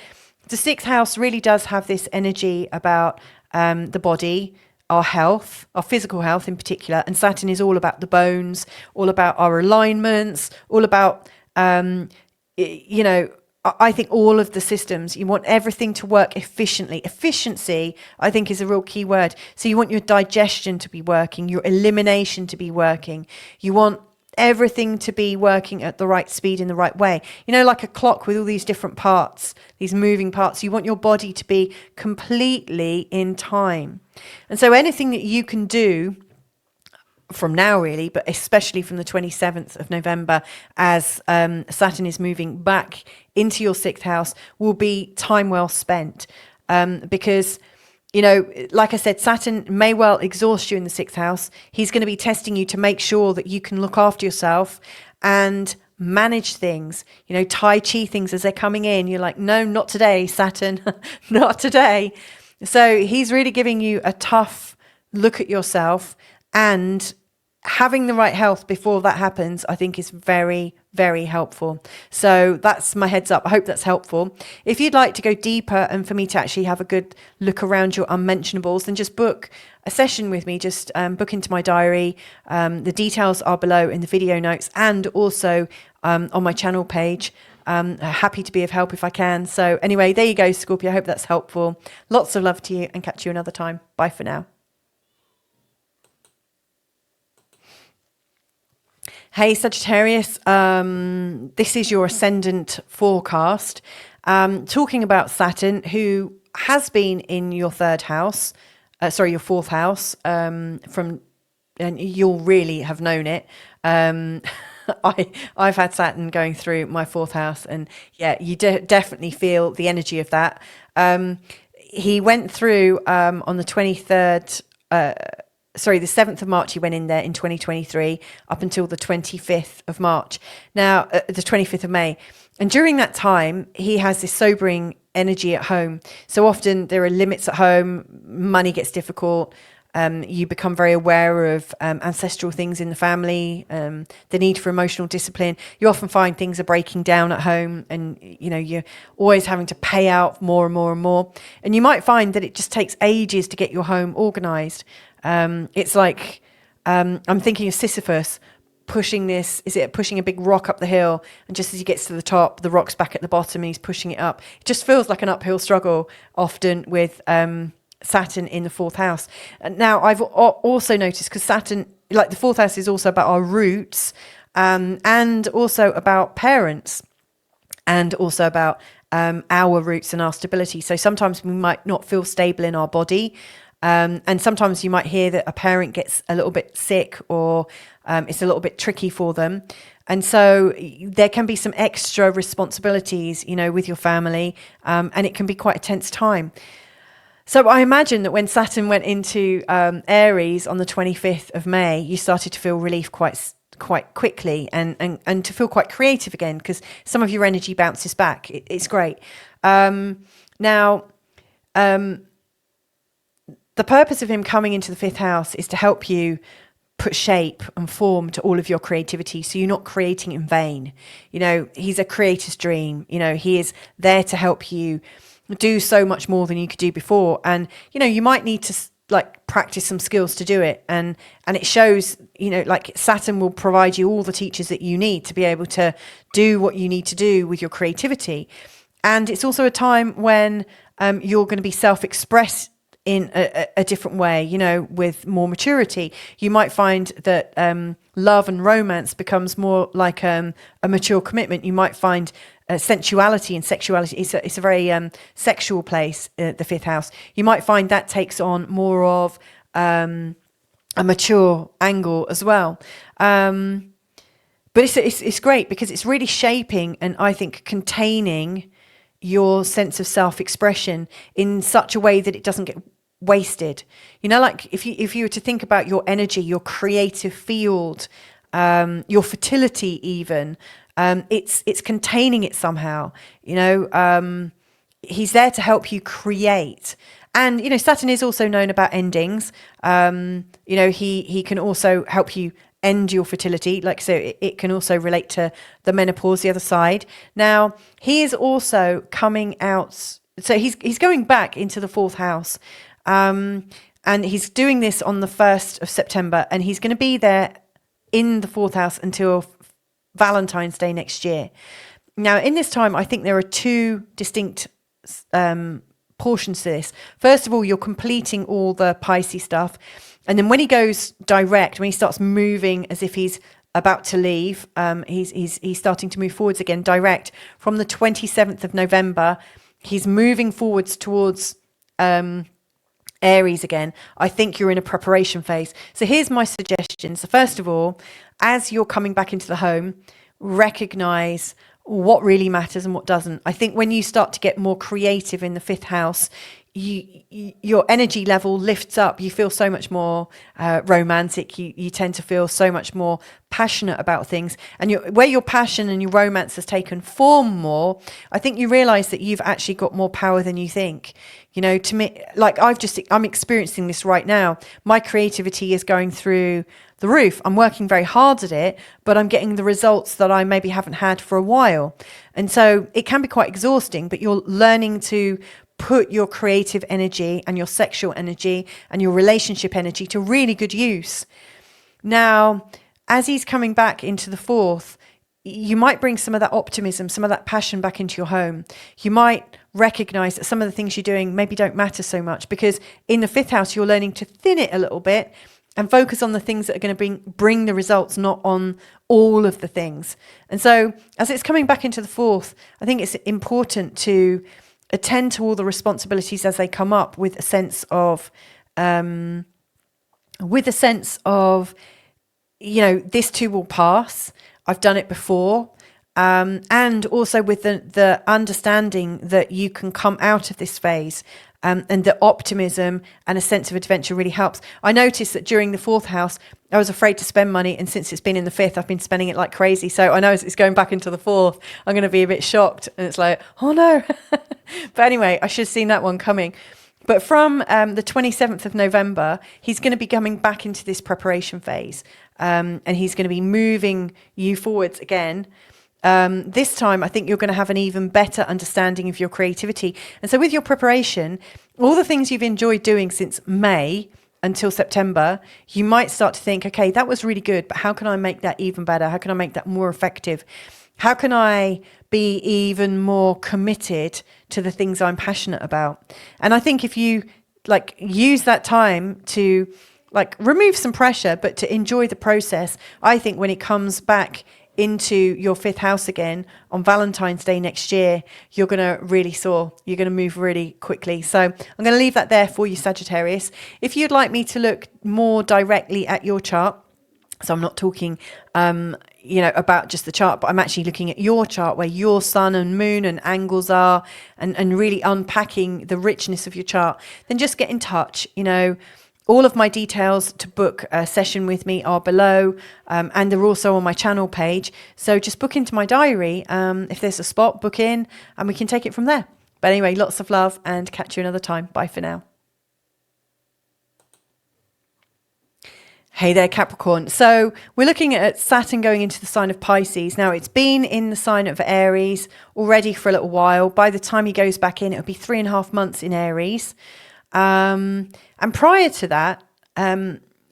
the 6th house really does have this energy about the body, our health, our physical health in particular. And Saturn is all about the bones, all about our alignments, all about, you know, I think all of the systems, you want everything to work efficiently. Efficiency, I think, is a real key word. So you want your digestion to be working, your elimination to be working. You want everything to be working at the right speed in the right way. You know, like a clock with all these different parts, these moving parts. You want your body to be completely in time. And so anything that you can do from now, really, but especially from the 27th of November, as Saturn is moving back into your 6th house, will be time well spent. Because, you know, like I said, Saturn may well exhaust you in the 6th house. He's going to be testing you to make sure that you can look after yourself and manage things, you know, Tai Chi things as they're coming in. You're like, no, not today, Saturn, not today. So he's really giving you a tough look at yourself, and having the right health before that happens, I think, is very, very helpful. So that's my heads up. I hope that's helpful. If you'd like to go deeper and for me to actually have a good look around your unmentionables, then just book a session with me. Just book into my diary. The details are below in the video notes, and also on my channel page. Happy to be of help if I can. So anyway, there you go, Scorpio. I hope that's helpful. Lots of love to you, and catch you another time. Bye for now. Hey Sagittarius, this is your ascendant forecast, talking about Saturn, who has been in your 3rd house, your 4th house, and you'll really have known it. I've had Saturn going through my 4th house, and yeah, you definitely feel the energy of that. He went through on the 23rd, the 7th of March, he went in there in 2023 up until the 25th of March. Now, the 25th of May. And during that time, he has this sobering energy at home. So often there are limits at home, money gets difficult, You become very aware of ancestral things in the family, the need for emotional discipline. You often find things are breaking down at home, and you're always having to pay out more and more and more. And you might find that it just takes ages to get your home organized. It's like I'm thinking of Sisyphus pushing a big rock up the hill, and just as he gets to the top, the rock's back at the bottom and he's pushing it up. It just feels like an uphill struggle often with Saturn in the fourth house. And now I've also noticed, because Saturn, like the fourth house, is also about our roots, and also about parents, and also about our roots and our stability. So sometimes we might not feel stable in our body. And sometimes you might hear that a parent gets a little bit sick, or it's a little bit tricky for them. And so there can be some extra responsibilities, with your family, and it can be quite a tense time. So I imagine that when Saturn went into Aries on the 25th of May, you started to feel relief quite quickly, and to feel quite creative again, because some of your energy bounces back. It's great. Now, the purpose of him coming into the fifth house is to help you put shape and form to all of your creativity, so you're not creating in vain. He's a creator's dream. He is there to help you do so much more than you could do before. And you might need to practice some skills to do it, and it shows. Saturn will provide you all the teachers that you need to be able to do what you need to do with your creativity. And it's also a time when you're going to be self-expressed in a different way, with more maturity. You might find that love and romance becomes more like a mature commitment. You might find sensuality and sexuality. It's a very sexual place, the fifth house. You might find that takes on more of a mature angle as well. But it's great, because it's really shaping and I think containing your sense of self-expression in such a way that it doesn't get wasted. If you were to think about your energy, your creative field, your fertility even, it's containing it somehow. He's there to help you create. And Saturn is also known about endings. He can also help you end your fertility, so it can also relate to the menopause, the other side. Now he is also coming out, so he's going back into the fourth house, and he's doing this on the 1st of September, and he's going to be there in the fourth house until Valentine's Day next year. Now in this time, I think there are two distinct portions to this. First of all, you're completing all the Pisces stuff. And then when he goes direct, when he starts moving as if he's about to leave, he's starting to move forwards again, direct. From the 27th of November, he's moving forwards towards Aries again. I think you're in a preparation phase. So here's my suggestions. So first of all, as you're coming back into the home, recognize what really matters and what doesn't. I think when you start to get more creative in the fifth house, your energy level lifts up. You feel so much more romantic. You tend to feel so much more passionate about things. And where your passion and your romance has taken form more, I think you realize that you've actually got more power than you think. To me, I'm experiencing this right now. My creativity is going through the roof. I'm working very hard at it, but I'm getting the results that I maybe haven't had for a while. And so it can be quite exhausting, but you're learning to put your creative energy and your sexual energy and your relationship energy to really good use. Now, as he's coming back into the fourth, you might bring some of that optimism, some of that passion back into your home. You might recognize that some of the things you're doing maybe don't matter so much, because in the fifth house, you're learning to thin it a little bit and focus on the things that are going to bring the results, not on all of the things. And so as it's coming back into the fourth, I think it's important to attend to all the responsibilities as they come up with a sense of, this too will pass. I've done it before. And also with the understanding that you can come out of this phase, and the optimism and a sense of adventure really helps. I noticed that during the fourth house, I was afraid to spend money. And since it's been in the fifth, I've been spending it like crazy. So I know it's going back into the fourth, I'm going to be a bit shocked. And it's like, oh no. But anyway, I should have seen that one coming. But from the 27th of November, he's going to be coming back into this preparation phase, and he's going to be moving you forwards again. This time, I think you're going to have an even better understanding of your creativity. And so with your preparation, all the things you've enjoyed doing since May until September, you might start to think, okay, that was really good, but how can I make that even better? How can I make that more effective? How can I be even more committed to the things I'm passionate about? And I think if you like use that time to like remove some pressure, but to enjoy the process, I think when it comes back into your fifth house again on Valentine's Day next year, you're going to really soar. You're going to move really quickly. So I'm going to leave that there for you, Sagittarius. If you'd like me to look more directly at your chart, so I'm not talking, about just the chart, but I'm actually looking at your chart where your sun and moon and angles are, and really unpacking the richness of your chart, then just get in touch. All of my details to book a session with me are below, and they're also on my channel page. So just book into my diary. If there's a spot, book in, and we can take it from there. But anyway, lots of love, and catch you another time. Bye for now. Hey there, Capricorn. So we're looking at Saturn going into the sign of Pisces. Now, it's been in the sign of Aries already for a little while. By the time he goes back in, it'll be 3.5 months in Aries. And prior to that,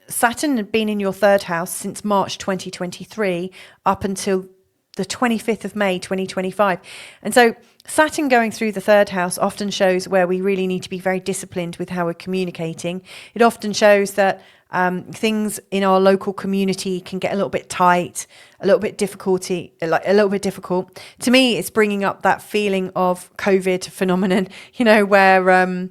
Saturn had been in your third house since March 2023 up until the 25th of May 2025. And so Saturn going through the third house often shows where we really need to be very disciplined with how we're communicating. It often shows that things in our local community can get a little bit tight, a little bit difficult. To me, it's bringing up that feeling of COVID phenomenon, where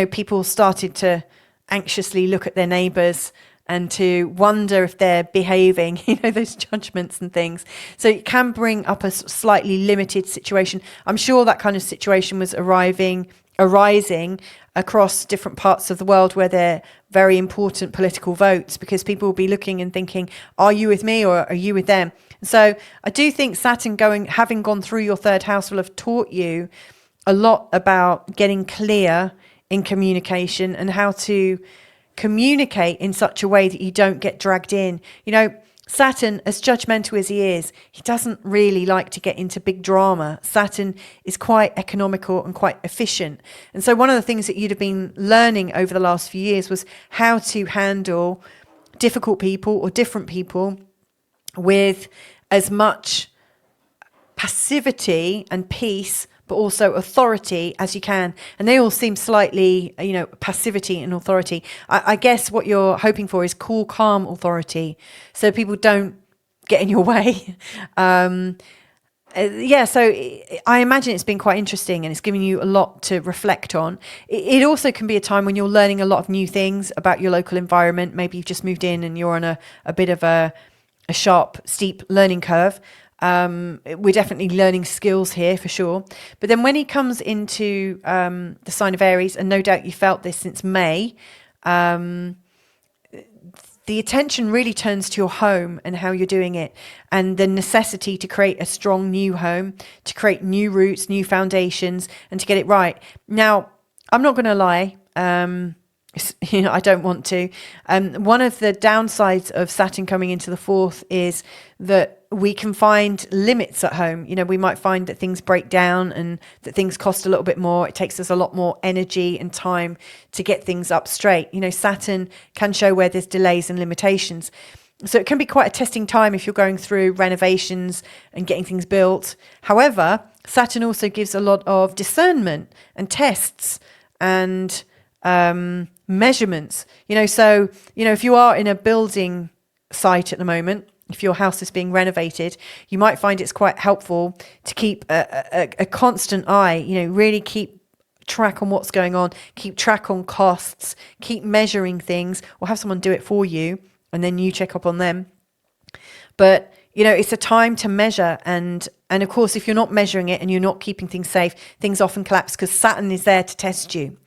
people started to anxiously look at their neighbours and to wonder if they're behaving, those judgments and things. So it can bring up a slightly limited situation. I'm sure that kind of situation was arising across different parts of the world where they're very important political votes, because people will be looking and thinking, are you with me or are you with them? So I do think Saturn having gone through your third house will have taught you a lot about getting clear in communication and how to communicate in such a way that you don't get dragged in. Saturn, as judgmental as he is, he doesn't really like to get into big drama. Saturn is quite economical and quite efficient. And so one of the things that you'd have been learning over the last few years was how to handle difficult people or different people with as much passivity and peace, but also authority as you can. And they all seem slightly, passivity and authority. I guess what you're hoping for is cool, calm authority, so people don't get in your way. So I imagine it's been quite interesting, and it's giving you a lot to reflect on. It also can be a time when you're learning a lot of new things about your local environment. Maybe you've just moved in and you're on a bit of a sharp, steep learning curve. We're definitely learning skills here for sure. But then when he comes into the sign of Aries, and no doubt you felt this since May, the attention really turns to your home and how you're doing it, and the necessity to create a strong new home, to create new roots, new foundations, and to get it right. Now, I'm not going to lie. I don't want to. One of the downsides of Saturn coming into the fourth is that we can find limits at home. We might find that things break down and that things cost a little bit more. It takes us a lot more energy and time to get things up straight. Saturn can show where there's delays and limitations. So it can be quite a testing time if you're going through renovations and getting things built. However, Saturn also gives a lot of discernment and tests and measurements, so if you are in a building site at the moment, if your house is being renovated, you might find it's quite helpful to keep a constant eye, really keep track on what's going on, keep track on costs, keep measuring things, or have someone do it for you and then you check up on them. But it's a time to measure, and of course if you're not measuring it and you're not keeping things safe, things often collapse because Saturn is there to test you.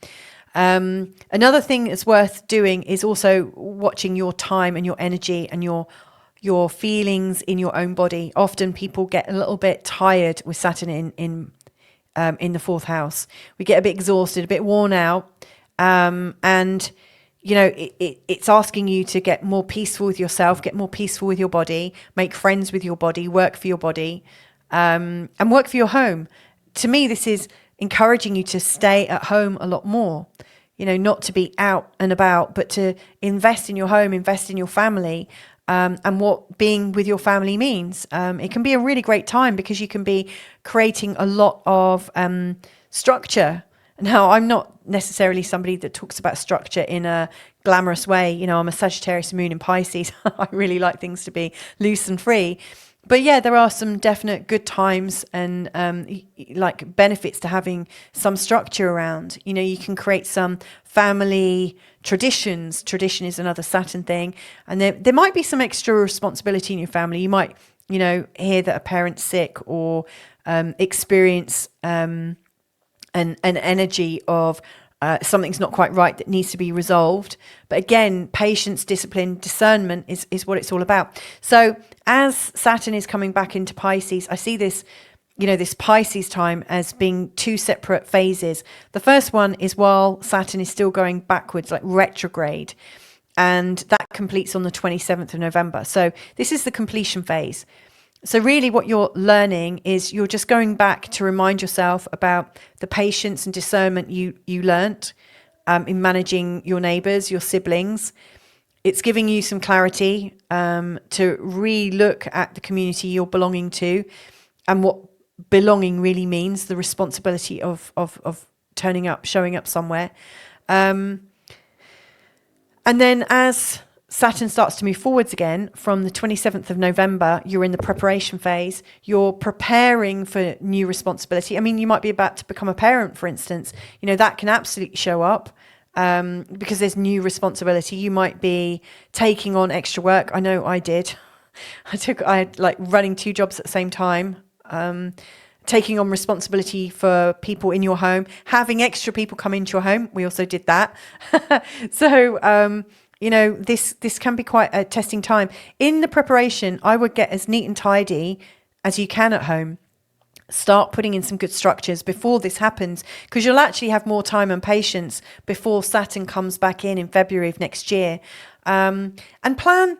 Another thing that's worth doing is also watching your time and your energy and your feelings in your own body. Often people get a little bit tired with Saturn in the fourth house. We get a bit exhausted, a bit worn out, And, you know, it's asking you to get more peaceful with yourself, get more peaceful with your body, make friends with your body, work for your body, and work for your home. To me, this is encouraging you to stay at home a lot more, you know, not to be out and about, but to invest in your home, invest in your family, and what being with your family means. It can be a really great time because you can be creating a lot of structure. Now, I'm not necessarily somebody that talks about structure in a glamorous way. You know, I'm a Sagittarius moon in Pisces. I really like things to be loose and free. But yeah, there are some definite good times and like benefits to having some structure around. You know, you can create some family traditions. Tradition is another Saturn thing. And there might be some extra responsibility in your family. You might, you know, hear that a parent's sick or experience an energy of something's not quite right that needs to be resolved. But again, patience, discipline, discernment is what it's all about. So as Saturn is coming back into Pisces, I see this, you know, this Pisces time as being two separate phases. The first one is while Saturn is still going backwards, like retrograde, and that completes on the 27th of November. So this is the completion phase. So really what you're learning is you're just going back to remind yourself about the patience and discernment you learnt in managing your neighbours, your siblings. It's giving you some clarity to re-look at the community you're belonging to and what belonging really means, the responsibility of turning up, showing up somewhere. And then as Saturn starts to move forwards again from the 27th of November, you're in the preparation phase. You're preparing for new responsibility. I mean, you might be about to become a parent, for instance. You know, that can absolutely show up because there's new responsibility. You might be taking on extra work. I know I did. I had like running two jobs at the same time, taking on responsibility for people in your home, having extra people come into your home. We also did that. So, you know, this can be quite a testing time. In the preparation, I would get as neat and tidy as you can at home. Start putting in some good structures before this happens, because you'll actually have more time and patience before Saturn comes back in February of next year. And plan,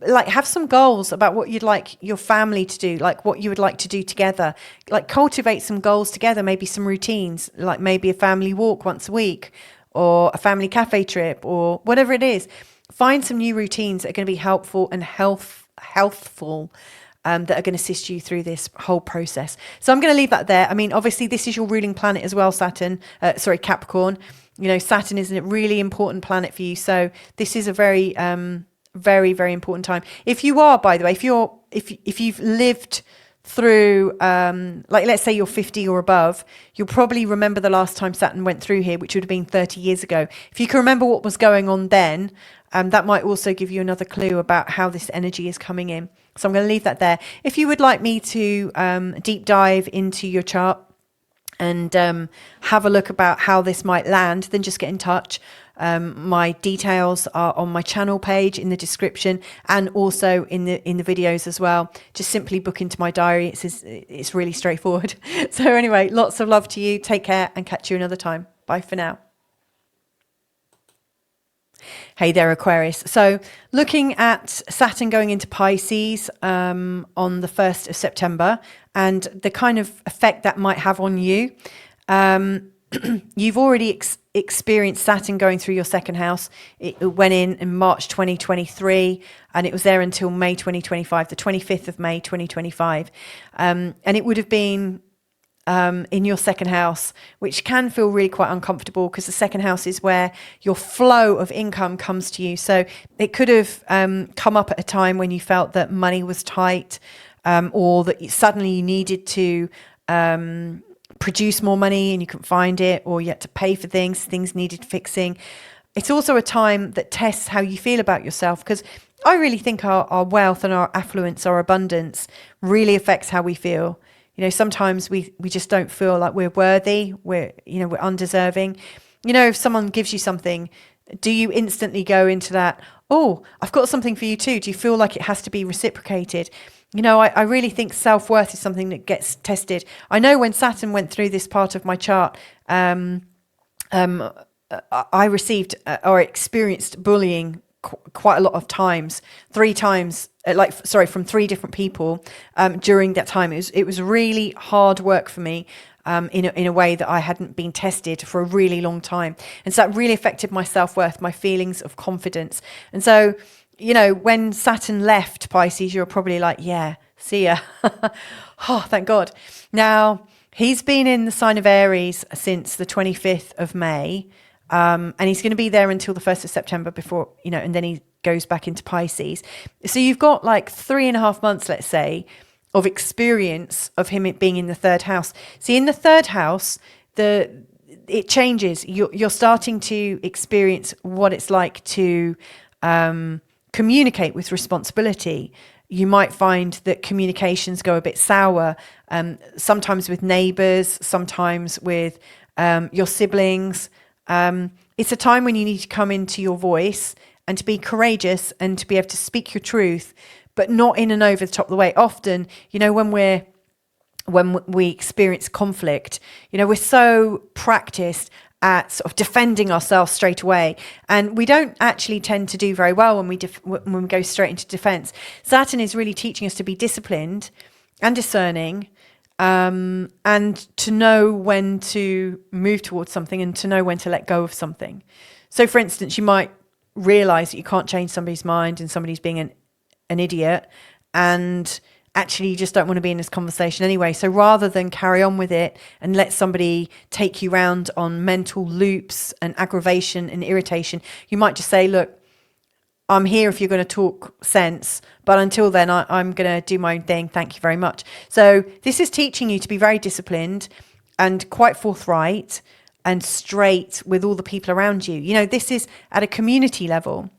like, have some goals about what you'd like your family to do, like what you would like to do together. Like, cultivate some goals together, maybe some routines, like maybe a family walk once a week, or a family cafe trip, or whatever it is. Find some new routines that are going to be helpful and healthful, that are going to assist you through this whole process. So I'm going to leave that there. I mean, obviously, this is your ruling planet as well, Capricorn. You know, Saturn is a really important planet for you. So this is a very, very, very important time. If you are, by the way, if you've lived through, like, let's say you're 50 or above, you'll probably remember the last time Saturn went through here, which would have been 30 years ago. If you can remember what was going on then, that might also give you another clue about how this energy is coming in. So I'm going to leave that there. If you would like me to deep dive into your chart and have a look about how this might land, then just get in touch. My details are on my channel page in the description and also in the videos as well. Just simply book into my diary. It's really straightforward. So anyway, lots of love to you. Take care and catch you another time. Bye for now. Hey there, Aquarius. So looking at Saturn going into Pisces on the 1st of September and the kind of effect that might have on you. You've already experienced Saturn going through your second house. It went in March 2023 and it was there until May 2025, the 25th of May 2025. And it would have been in your second house, which can feel really quite uncomfortable because the second house is where your flow of income comes to you. So it could have come up at a time when you felt that money was tight, or that suddenly you needed to produce more money and you couldn't find it, or you had to pay for things needed fixing. It's also a time that tests how you feel about yourself, because I really think our wealth and our affluence, our abundance really affects how we feel. You know, sometimes we just don't feel like we're worthy, we're undeserving. You know, if someone gives you something, do you instantly go into that, oh, I've got something for you too? Do you feel like it has to be reciprocated? You know, I really think self-worth is something that gets tested. I know when Saturn went through this part of my chart, I received or experienced bullying quite a lot of times, 3 times, from 3 different people during that time. It was really hard work for me. In a way that I hadn't been tested for a really long time. And so that really affected my self-worth, my feelings of confidence. And so, when Saturn left Pisces, you're probably like, yeah, see ya. Oh, thank God. Now, he's been in the sign of Aries since the 25th of May. And he's going to be there until the 1st of September before, and then he goes back into Pisces. So you've got like 3.5 months, let's say, of experience of him being in the 3rd house. See, in the 3rd house, it changes. You're starting to experience what it's like to communicate with responsibility. You might find that communications go a bit sour, sometimes with neighbours, sometimes with your siblings. It's a time when you need to come into your voice and to be courageous and to be able to speak your truth, but not in an over the top of the way. Often, when we experience conflict, we're so practiced at sort of defending ourselves straight away, and we don't actually tend to do very well when we go straight into defense. Saturn is really teaching us to be disciplined and discerning, and to know when to move towards something and to know when to let go of something. So, for instance, you might realize that you can't change somebody's mind and somebody's being an idiot, and actually you just don't want to be in this conversation anyway. So rather than carry on with it and let somebody take you round on mental loops and aggravation and irritation, you might just say, look, I'm here if you're going to talk sense, but until then I'm going to do my own thing. Thank you very much. So this is teaching you to be very disciplined and quite forthright and straight with all the people around you. This is at a community level.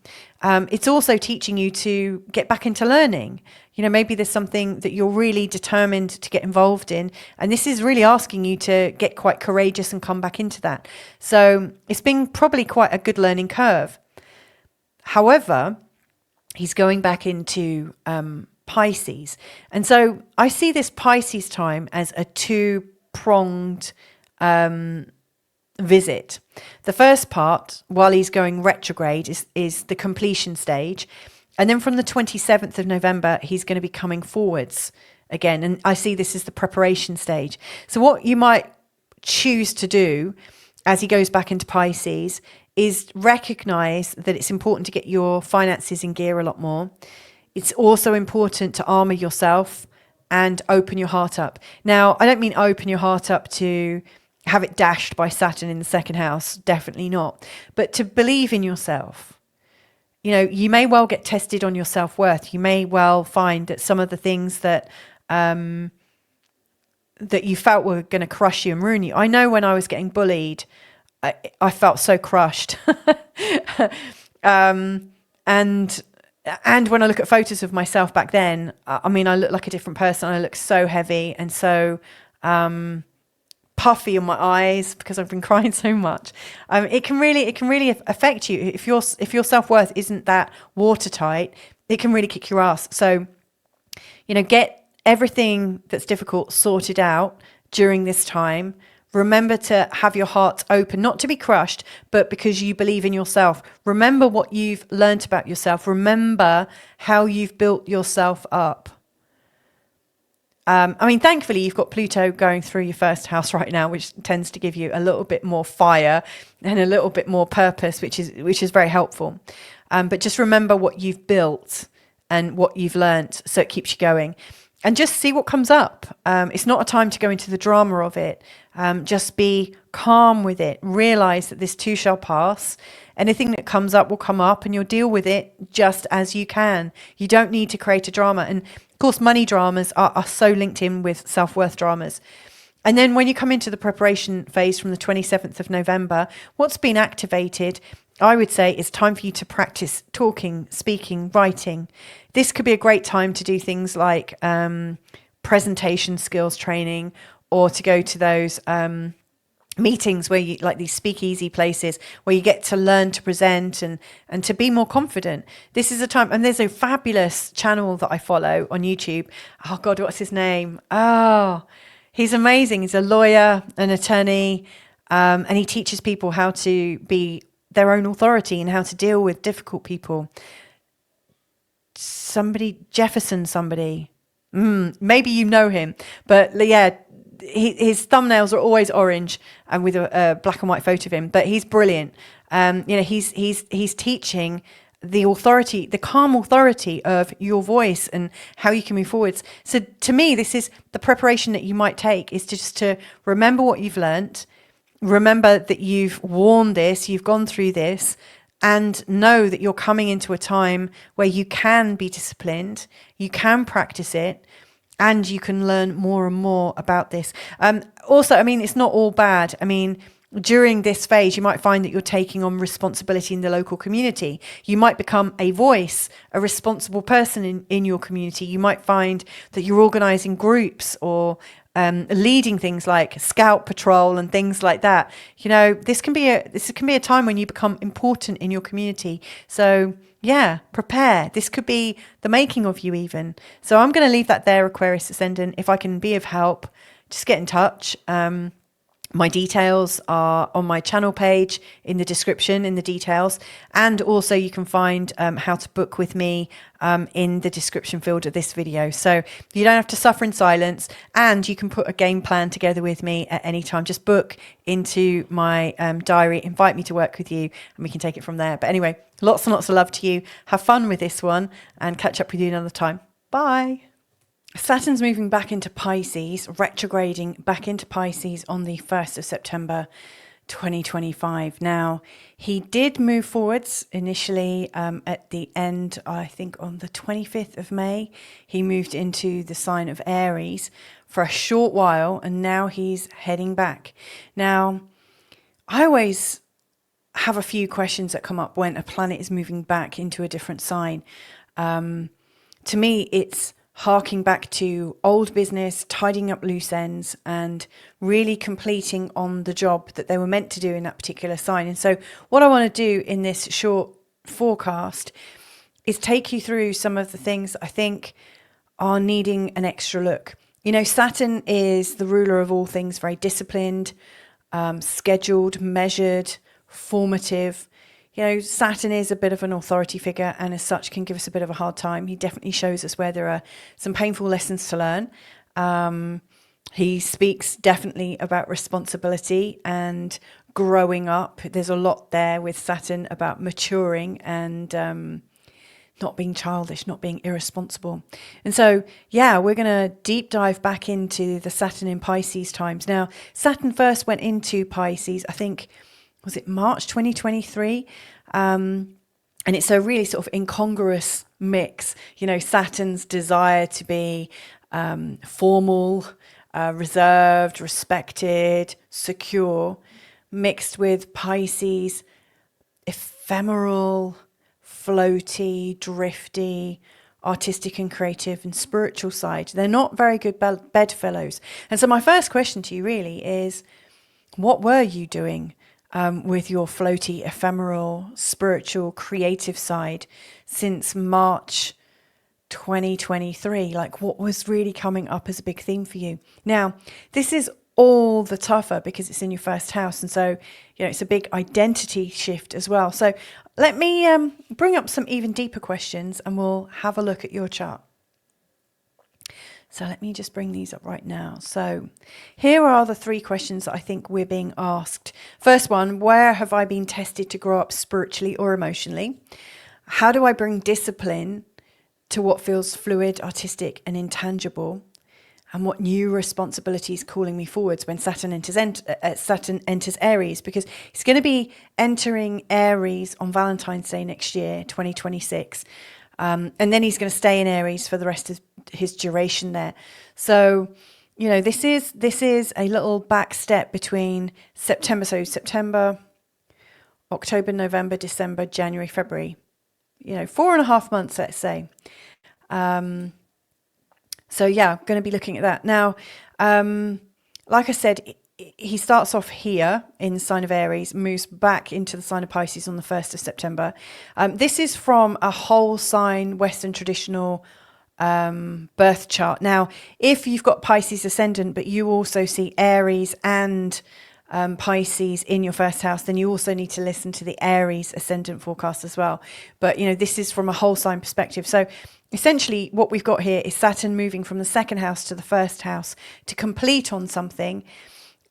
It's also teaching you to get back into learning. Maybe there's something that you're really determined to get involved in, and this is really asking you to get quite courageous and come back into that. So it's been probably quite a good learning curve. However, he's going back into Pisces. And so I see this Pisces time as a 2-pronged visit. The first part, while he's going retrograde, is the completion stage. And then from the 27th of November, he's going to be coming forwards again. And I see this as the preparation stage. So what you might choose to do as he goes back into Pisces is recognize that it's important to get your finances in gear a lot more. It's also important to armor yourself and open your heart up. Now, I don't mean open your heart up to have it dashed by Saturn in the 2nd house, definitely not. But to believe in yourself. You may well get tested on your self-worth. You may well find that some of the things that that you felt were going to crush you and ruin you. I know when I was getting bullied, I felt so crushed. And when I look at photos of myself back then, I look like a different person. I look so heavy and so puffy on my eyes because I've been crying so much. It can really affect you if your self-worth isn't that watertight. It can really kick your ass. So, get everything that's difficult sorted out during this time. Remember to have your heart open, not to be crushed, but because you believe in yourself. Remember what you've learned about yourself. Remember how you've built yourself up. Thankfully, you've got Pluto going through your 1st house right now, which tends to give you a little bit more fire and a little bit more purpose, which is very helpful. But just remember what you've built and what you've learnt, so it keeps you going. And just see what comes up. It's not a time to go into the drama of it. Just be calm with it. Realize that this too shall pass. Anything that comes up will come up, and you'll deal with it just as you can. You don't need to create a drama. And of course, money dramas are so linked in with self-worth dramas. And then when you come into the preparation phase from the 27th of November, what's been activated, I would say, is time for you to practice talking, speaking, writing. This could be a great time to do things like presentation skills training, or to go to those meetings where you, like these speakeasy places where you get to learn to present and to be more confident. This is a time, and there's a fabulous channel that I follow on YouTube. Oh God, what's his name? Oh, he's amazing. He's a lawyer, an attorney. And he teaches people how to be their own authority and how to deal with difficult people. Maybe you know him, but yeah, his thumbnails are always orange and with a black and white photo of him, but he's brilliant. He's teaching the authority, the calm authority of your voice and how you can move forwards. So to me, this is the preparation that you might take, is just to remember what you've learnt, remember that you've worn this, you've gone through this, and know that you're coming into a time where you can be disciplined, you can practice it, and you can learn more and more about this. Also, I mean, it's not all bad. I mean, during this phase, you might find that you're taking on responsibility in the local community. You might become a voice, a responsible person in your community. You might find that you're organising groups or leading things like scout patrol and things like that. You know, this can be a time when you become important in your community. So yeah, prepare. This could be the making of you even. So I'm going to leave that there, Aquarius Ascendant. If I can be of help, just get in touch. My details are on my channel page in the description, in the details. And also you can find how to book with me in the description field of this video. So you don't have to suffer in silence, and you can put a game plan together with me at any time. Just book into my diary, invite me to work with you, and we can take it from there. But anyway, lots and lots of love to you. Have fun with this one and catch up with you another time. Bye. Saturn's moving back into Pisces, retrograding back into Pisces on the 1st of September 2025. Now, he did move forwards initially at the end, I think on the 25th of May. He moved into the sign of Aries for a short while, and now he's heading back. Now, I always have a few questions that come up when a planet is moving back into a different sign. To me, it's harking back to old business, tidying up loose ends, and really completing on the job that they were meant to do in that particular sign. And so what I want to do in this short forecast is take you through some of the things that I think are needing an extra look. You know, Saturn is the ruler of all things very disciplined, scheduled, measured, formative. You know, Saturn is a bit of an authority figure, and as such can give us a bit of a hard time. He definitely shows us where there are some painful lessons to learn. He speaks definitely about responsibility and growing up. There's a lot there with Saturn about maturing and not being childish, not being irresponsible. And so, yeah, we're going to deep dive back into the Saturn in Pisces times. Now, Saturn first went into Pisces, I think, was it March 2023? And it's a really sort of incongruous mix, you know, Saturn's desire to be formal, reserved, respected, secure, mixed with Pisces' ephemeral, floaty, drifty, artistic and creative and spiritual side. They're not very good bedfellows. And so my first question to you really is, what were you doing with your floaty, ephemeral, spiritual, creative side since March 2023? Like, what was really coming up as a big theme for you? Now, this is all the tougher because it's in your first house. And so, you know, it's a big identity shift as well. So let me bring up some even deeper questions and we'll have a look at your chart. So let me just bring these up right now. So here are the three questions that I think we're being asked. First one, where have I been tested to grow up spiritually or emotionally? How do I bring discipline to what feels fluid, artistic and intangible? And what new responsibilities calling me forwards when Saturn enters Aries? Because he's going to be entering Aries on Valentine's Day next year, 2026. And then he's going to stay in Aries for the rest of his duration there. So, you know, this is a little back step between September. So September, October, November, December, January, February. You know, 4.5 months, let's say. So yeah, I'm going to be looking at that. Now, like I said, he starts off here in the sign of Aries, moves back into the sign of Pisces on the 1st of September. This is from a whole sign, Western traditional birth chart. Now, if you've got Pisces ascendant, but you also see Aries and Pisces in your first house, then you also need to listen to the Aries ascendant forecast as well. But, you know, this is from a whole sign perspective. So essentially what we've got here is Saturn moving from the second house to the first house to complete on something.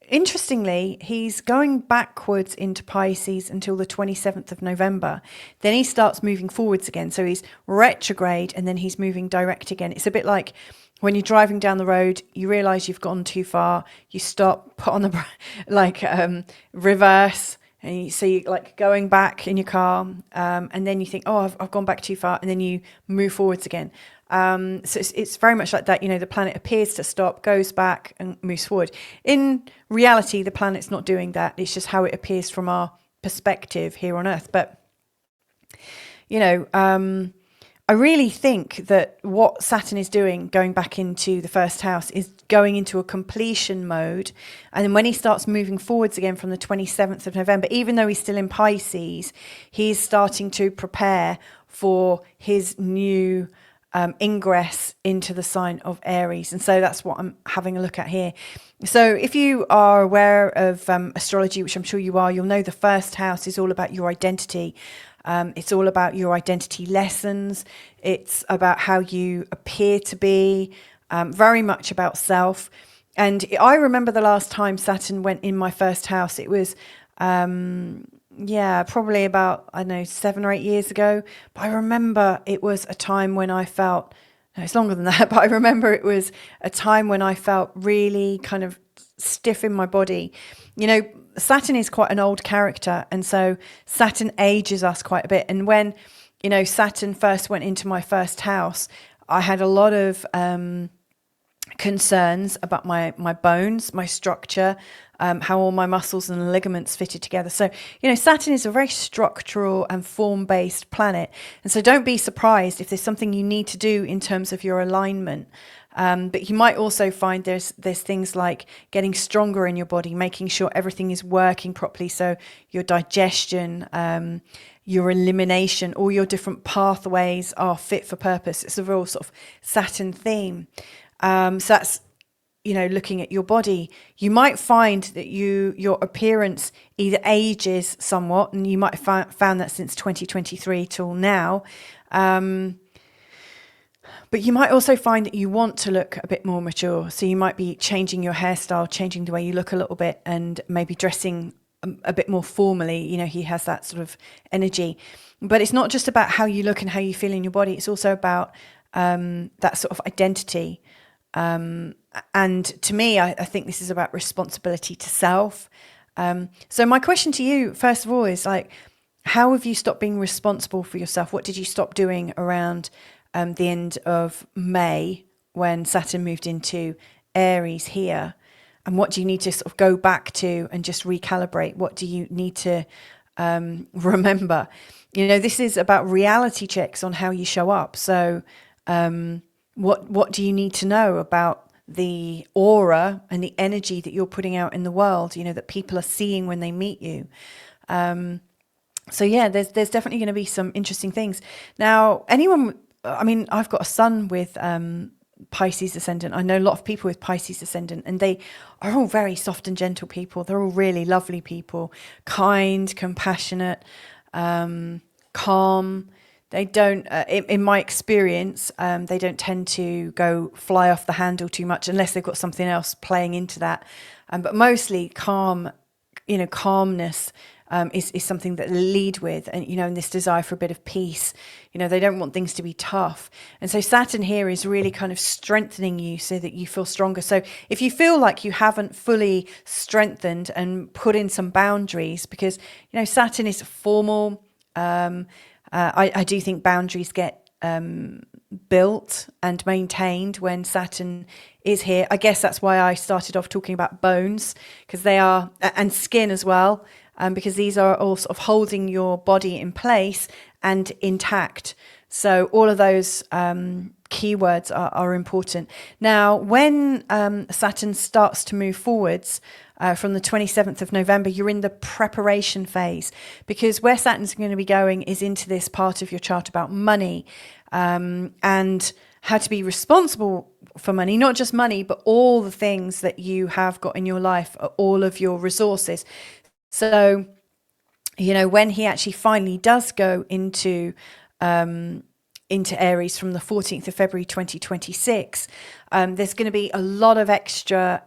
Interestingly, he's going backwards into Pisces until the 27th of November. Then he starts moving forwards again. So he's retrograde and then he's moving direct again. It's a bit like when you're driving down the road, you realize you've gone too far. You stop, put on the reverse. And so you like going back in your car, and then you think, oh, I've gone back too far, and then you move forwards again. So it's very much like that. You know, the planet appears to stop, goes back, and moves forward. In reality, the planet's not doing that. It's just how it appears from our perspective here on Earth. But you know, I really think that what Saturn is doing, going back into the first house, is going into a completion mode. And then when he starts moving forwards again from the 27th of November, even though he's still in Pisces, he's starting to prepare for his new ingress into the sign of Aries. And so that's what I'm having a look at here. So if you are aware of astrology, which I'm sure you are, you'll know the first house is all about your identity. It's all about your identity lessons. It's about how you appear to be, very much about self. And I remember the last time Saturn went in my first house, it was, probably about, I don't know, 7 or 8 years ago. But I remember it was a time when I felt, no, it's longer than that, but I remember it was a time when I felt really kind of stiff in my body. You know, Saturn is quite an old character, and so Saturn ages us quite a bit. And when, you know, Saturn first went into my first house, I had a lot of concerns about my bones, my structure, how all my muscles and ligaments fitted together. So, you know, Saturn is a very structural and form-based planet. And so don't be surprised if there's something you need to do in terms of your alignment. But you might also find there's things like getting stronger in your body, making sure everything is working properly. So your digestion, your elimination, all your different pathways are fit for purpose. It's a real sort of Saturn theme. So that's, you know, looking at your body. You might find that your appearance either ages somewhat, and you might have found that since 2023 till now. But you might also find that you want to look a bit more mature. So you might be changing your hairstyle, changing the way you look a little bit, and maybe dressing a bit more formally. You know, he has that sort of energy. But it's not just about how you look and how you feel in your body. It's also about that sort of identity. And to me, I think this is about responsibility to self. So my question to you, first of all, is like, how have you stopped being responsible for yourself? What did you stop doing around the end of May when Saturn moved into Aries here? And what do you need to sort of go back to and just recalibrate? What do you need to remember? You know, this is about reality checks on how you show up. So what do you need to know about the aura and the energy that you're putting out in the world, you know, that people are seeing when they meet you? So yeah, there's definitely going to be some interesting things. Now, I mean, I've got a son with Pisces ascendant. I know a lot of people with Pisces ascendant, and they are all very soft and gentle people. They're all really lovely people, kind, compassionate, calm. They don't, in my experience, they don't tend to go fly off the handle too much unless they've got something else playing into that. But mostly calm, you know, calmness is something that they lead with, and, you know, and this desire for a bit of peace. You know, they don't want things to be tough. And so Saturn here is really kind of strengthening you so that you feel stronger. So if you feel like you haven't fully strengthened and put in some boundaries, because, you know, Saturn is formal, I do think boundaries get built and maintained when Saturn is here. I guess that's why I started off talking about bones, because they are, and skin as well, because these are all sort of holding your body in place and intact. So all of those keywords are important. Now, when Saturn starts to move forwards, from the 27th of November, you're in the preparation phase, because where Saturn's going to be going is into this part of your chart about money, and how to be responsible for money, not just money, but all the things that you have got in your life, all of your resources. So, you know, when he actually finally does go into Aries from the 14th of February 2026, there's going to be a lot of extra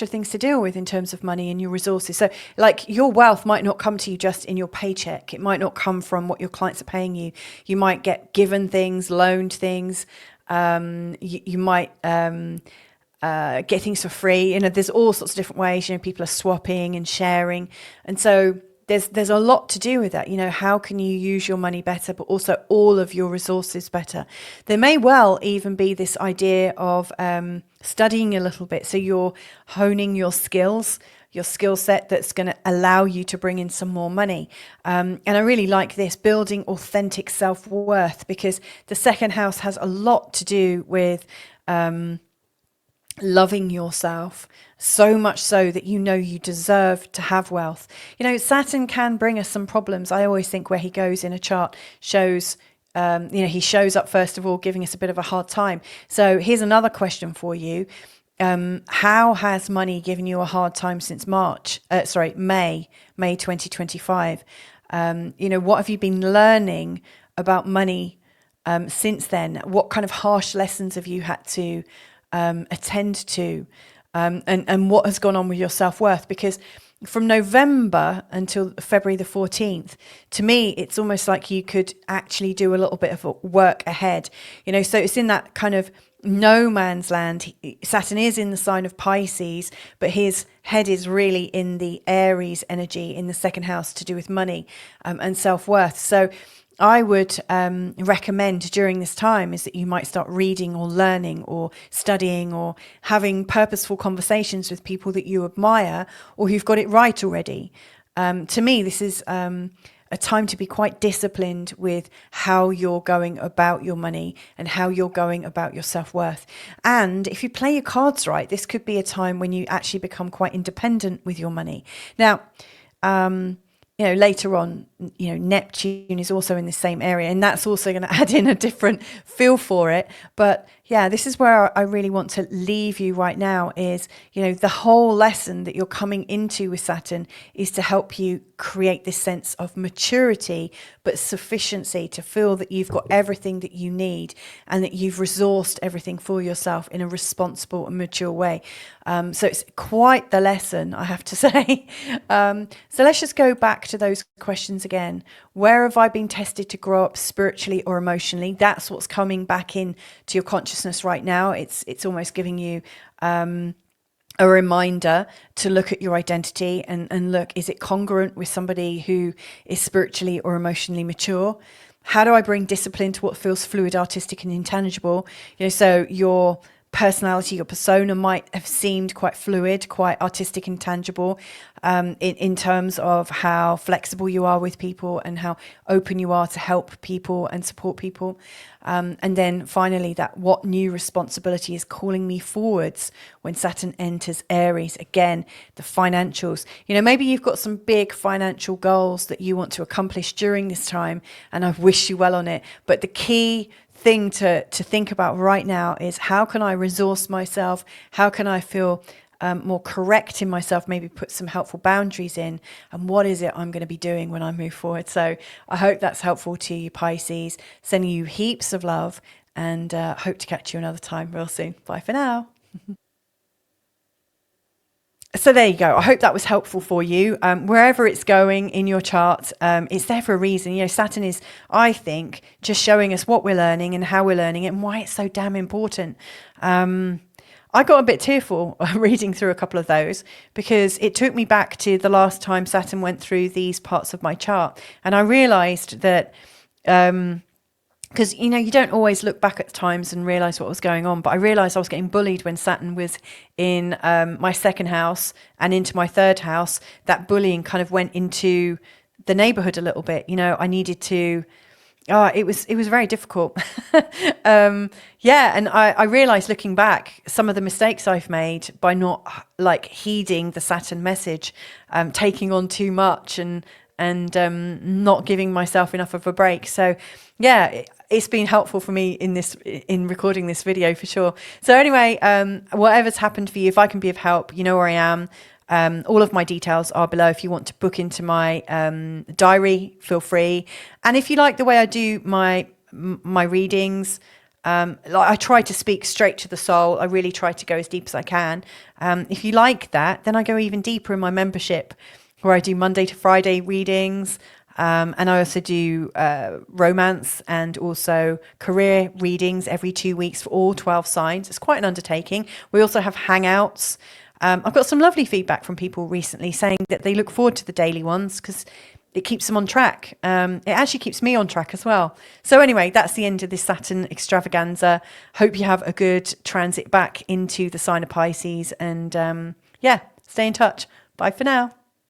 things to deal with in terms of money and your resources. So like your wealth might not come to you just in your paycheck. It might not come from what your clients are paying you. You might get given things, loaned things. You might get things for free. You know, there's all sorts of different ways. You know, people are swapping and sharing, and so there's a lot to do with that. You know, how can you use your money better, but also all of your resources better? There may well even be this idea of studying a little bit, so you're honing your skills, your skill set that's going to allow you to bring in some more money. And I really like this, building authentic self-worth, because the second house has a lot to do with loving yourself, so much so that you know you deserve to have wealth. You know, Saturn can bring us some problems. I always think where he goes in a chart shows, you know, he shows up first of all giving us a bit of a hard time. So here's another question for you. How has money given you a hard time since May 2025? You know, what have you been learning about money since then? What kind of harsh lessons have you had to attend to? And what has gone on with your self-worth? Because from November until February the 14th, to me, it's almost like you could actually do a little bit of work ahead. You know, so it's in that kind of no man's land. Saturn is in the sign of Pisces, but his head is really in the Aries energy in the second house to do with money and self-worth. So I would recommend during this time is that you might start reading or learning or studying or having purposeful conversations with people that you admire or who've got it right already. To me, this is a time to be quite disciplined with how you're going about your money and how you're going about your self-worth. And if you play your cards right, this could be a time when you actually become quite independent with your money. Now, you know, later on, you know, Neptune is also in the same area, and that's also going to add in a different feel for it. But yeah, this is where I really want to leave you right now is, you know, the whole lesson that you're coming into with Saturn is to help you create this sense of maturity, but sufficiency to feel that you've got everything that you need and that you've resourced everything for yourself in a responsible and mature way. So it's quite the lesson, I have to say. So let's just go back to those questions again. Where have I been tested to grow up spiritually or emotionally? That's what's coming back in to your consciousness right now. It's almost giving you a reminder to look at your identity and look, is it congruent with somebody who is spiritually or emotionally mature? How do I bring discipline to what feels fluid, artistic and intangible? You know, so your personality, your persona might have seemed quite fluid, quite artistic and tangible in terms of how flexible you are with people and how open you are to help people and support people. And then finally, that what new responsibility is calling me forwards when Saturn enters Aries. Again, the financials. You know, maybe you've got some big financial goals that you want to accomplish during this time, and I wish you well on it. But the key thing to think about right now is how can I resource myself? How can I feel more correct in myself, maybe put some helpful boundaries in, and what is it I'm going to be doing when I move forward? So I hope that's helpful to you, Pisces. Sending you heaps of love, and hope to catch you another time real soon. Bye for now. So there you go. I hope that was helpful for you. Wherever it's going in your chart, it's there for a reason. You know, Saturn is, I think, just showing us what we're learning and how we're learning it and why it's so damn important. I got a bit tearful reading through a couple of those because it took me back to the last time Saturn went through these parts of my chart. And I realized that because, you know, you don't always look back at times and realize what was going on. But I realized I was getting bullied when Saturn was in my second house and into my third house. That bullying kind of went into the neighborhood a little bit. You know, I needed to, it was very difficult. Yeah. And I realized looking back, some of the mistakes I've made by not like heeding the Saturn message, taking on too much and not giving myself enough of a break. So yeah, it's been helpful for me in recording this video for sure. So anyway, whatever's happened for you, if I can be of help, you know where I am. All of my details are below. If you want to book into my diary, feel free. And if you like the way I do my readings, I try to speak straight to the soul. I really try to go as deep as I can. If you like that, then I go even deeper in my membership, where I do Monday to Friday readings. And I also do romance and also career readings every 2 weeks for all 12 signs. It's quite an undertaking. We also have hangouts. I've got some lovely feedback from people recently saying that they look forward to the daily ones because it keeps them on track. It actually keeps me on track as well. So anyway, that's the end of this Saturn extravaganza. Hope you have a good transit back into the sign of Pisces. And yeah, stay in touch. Bye for now.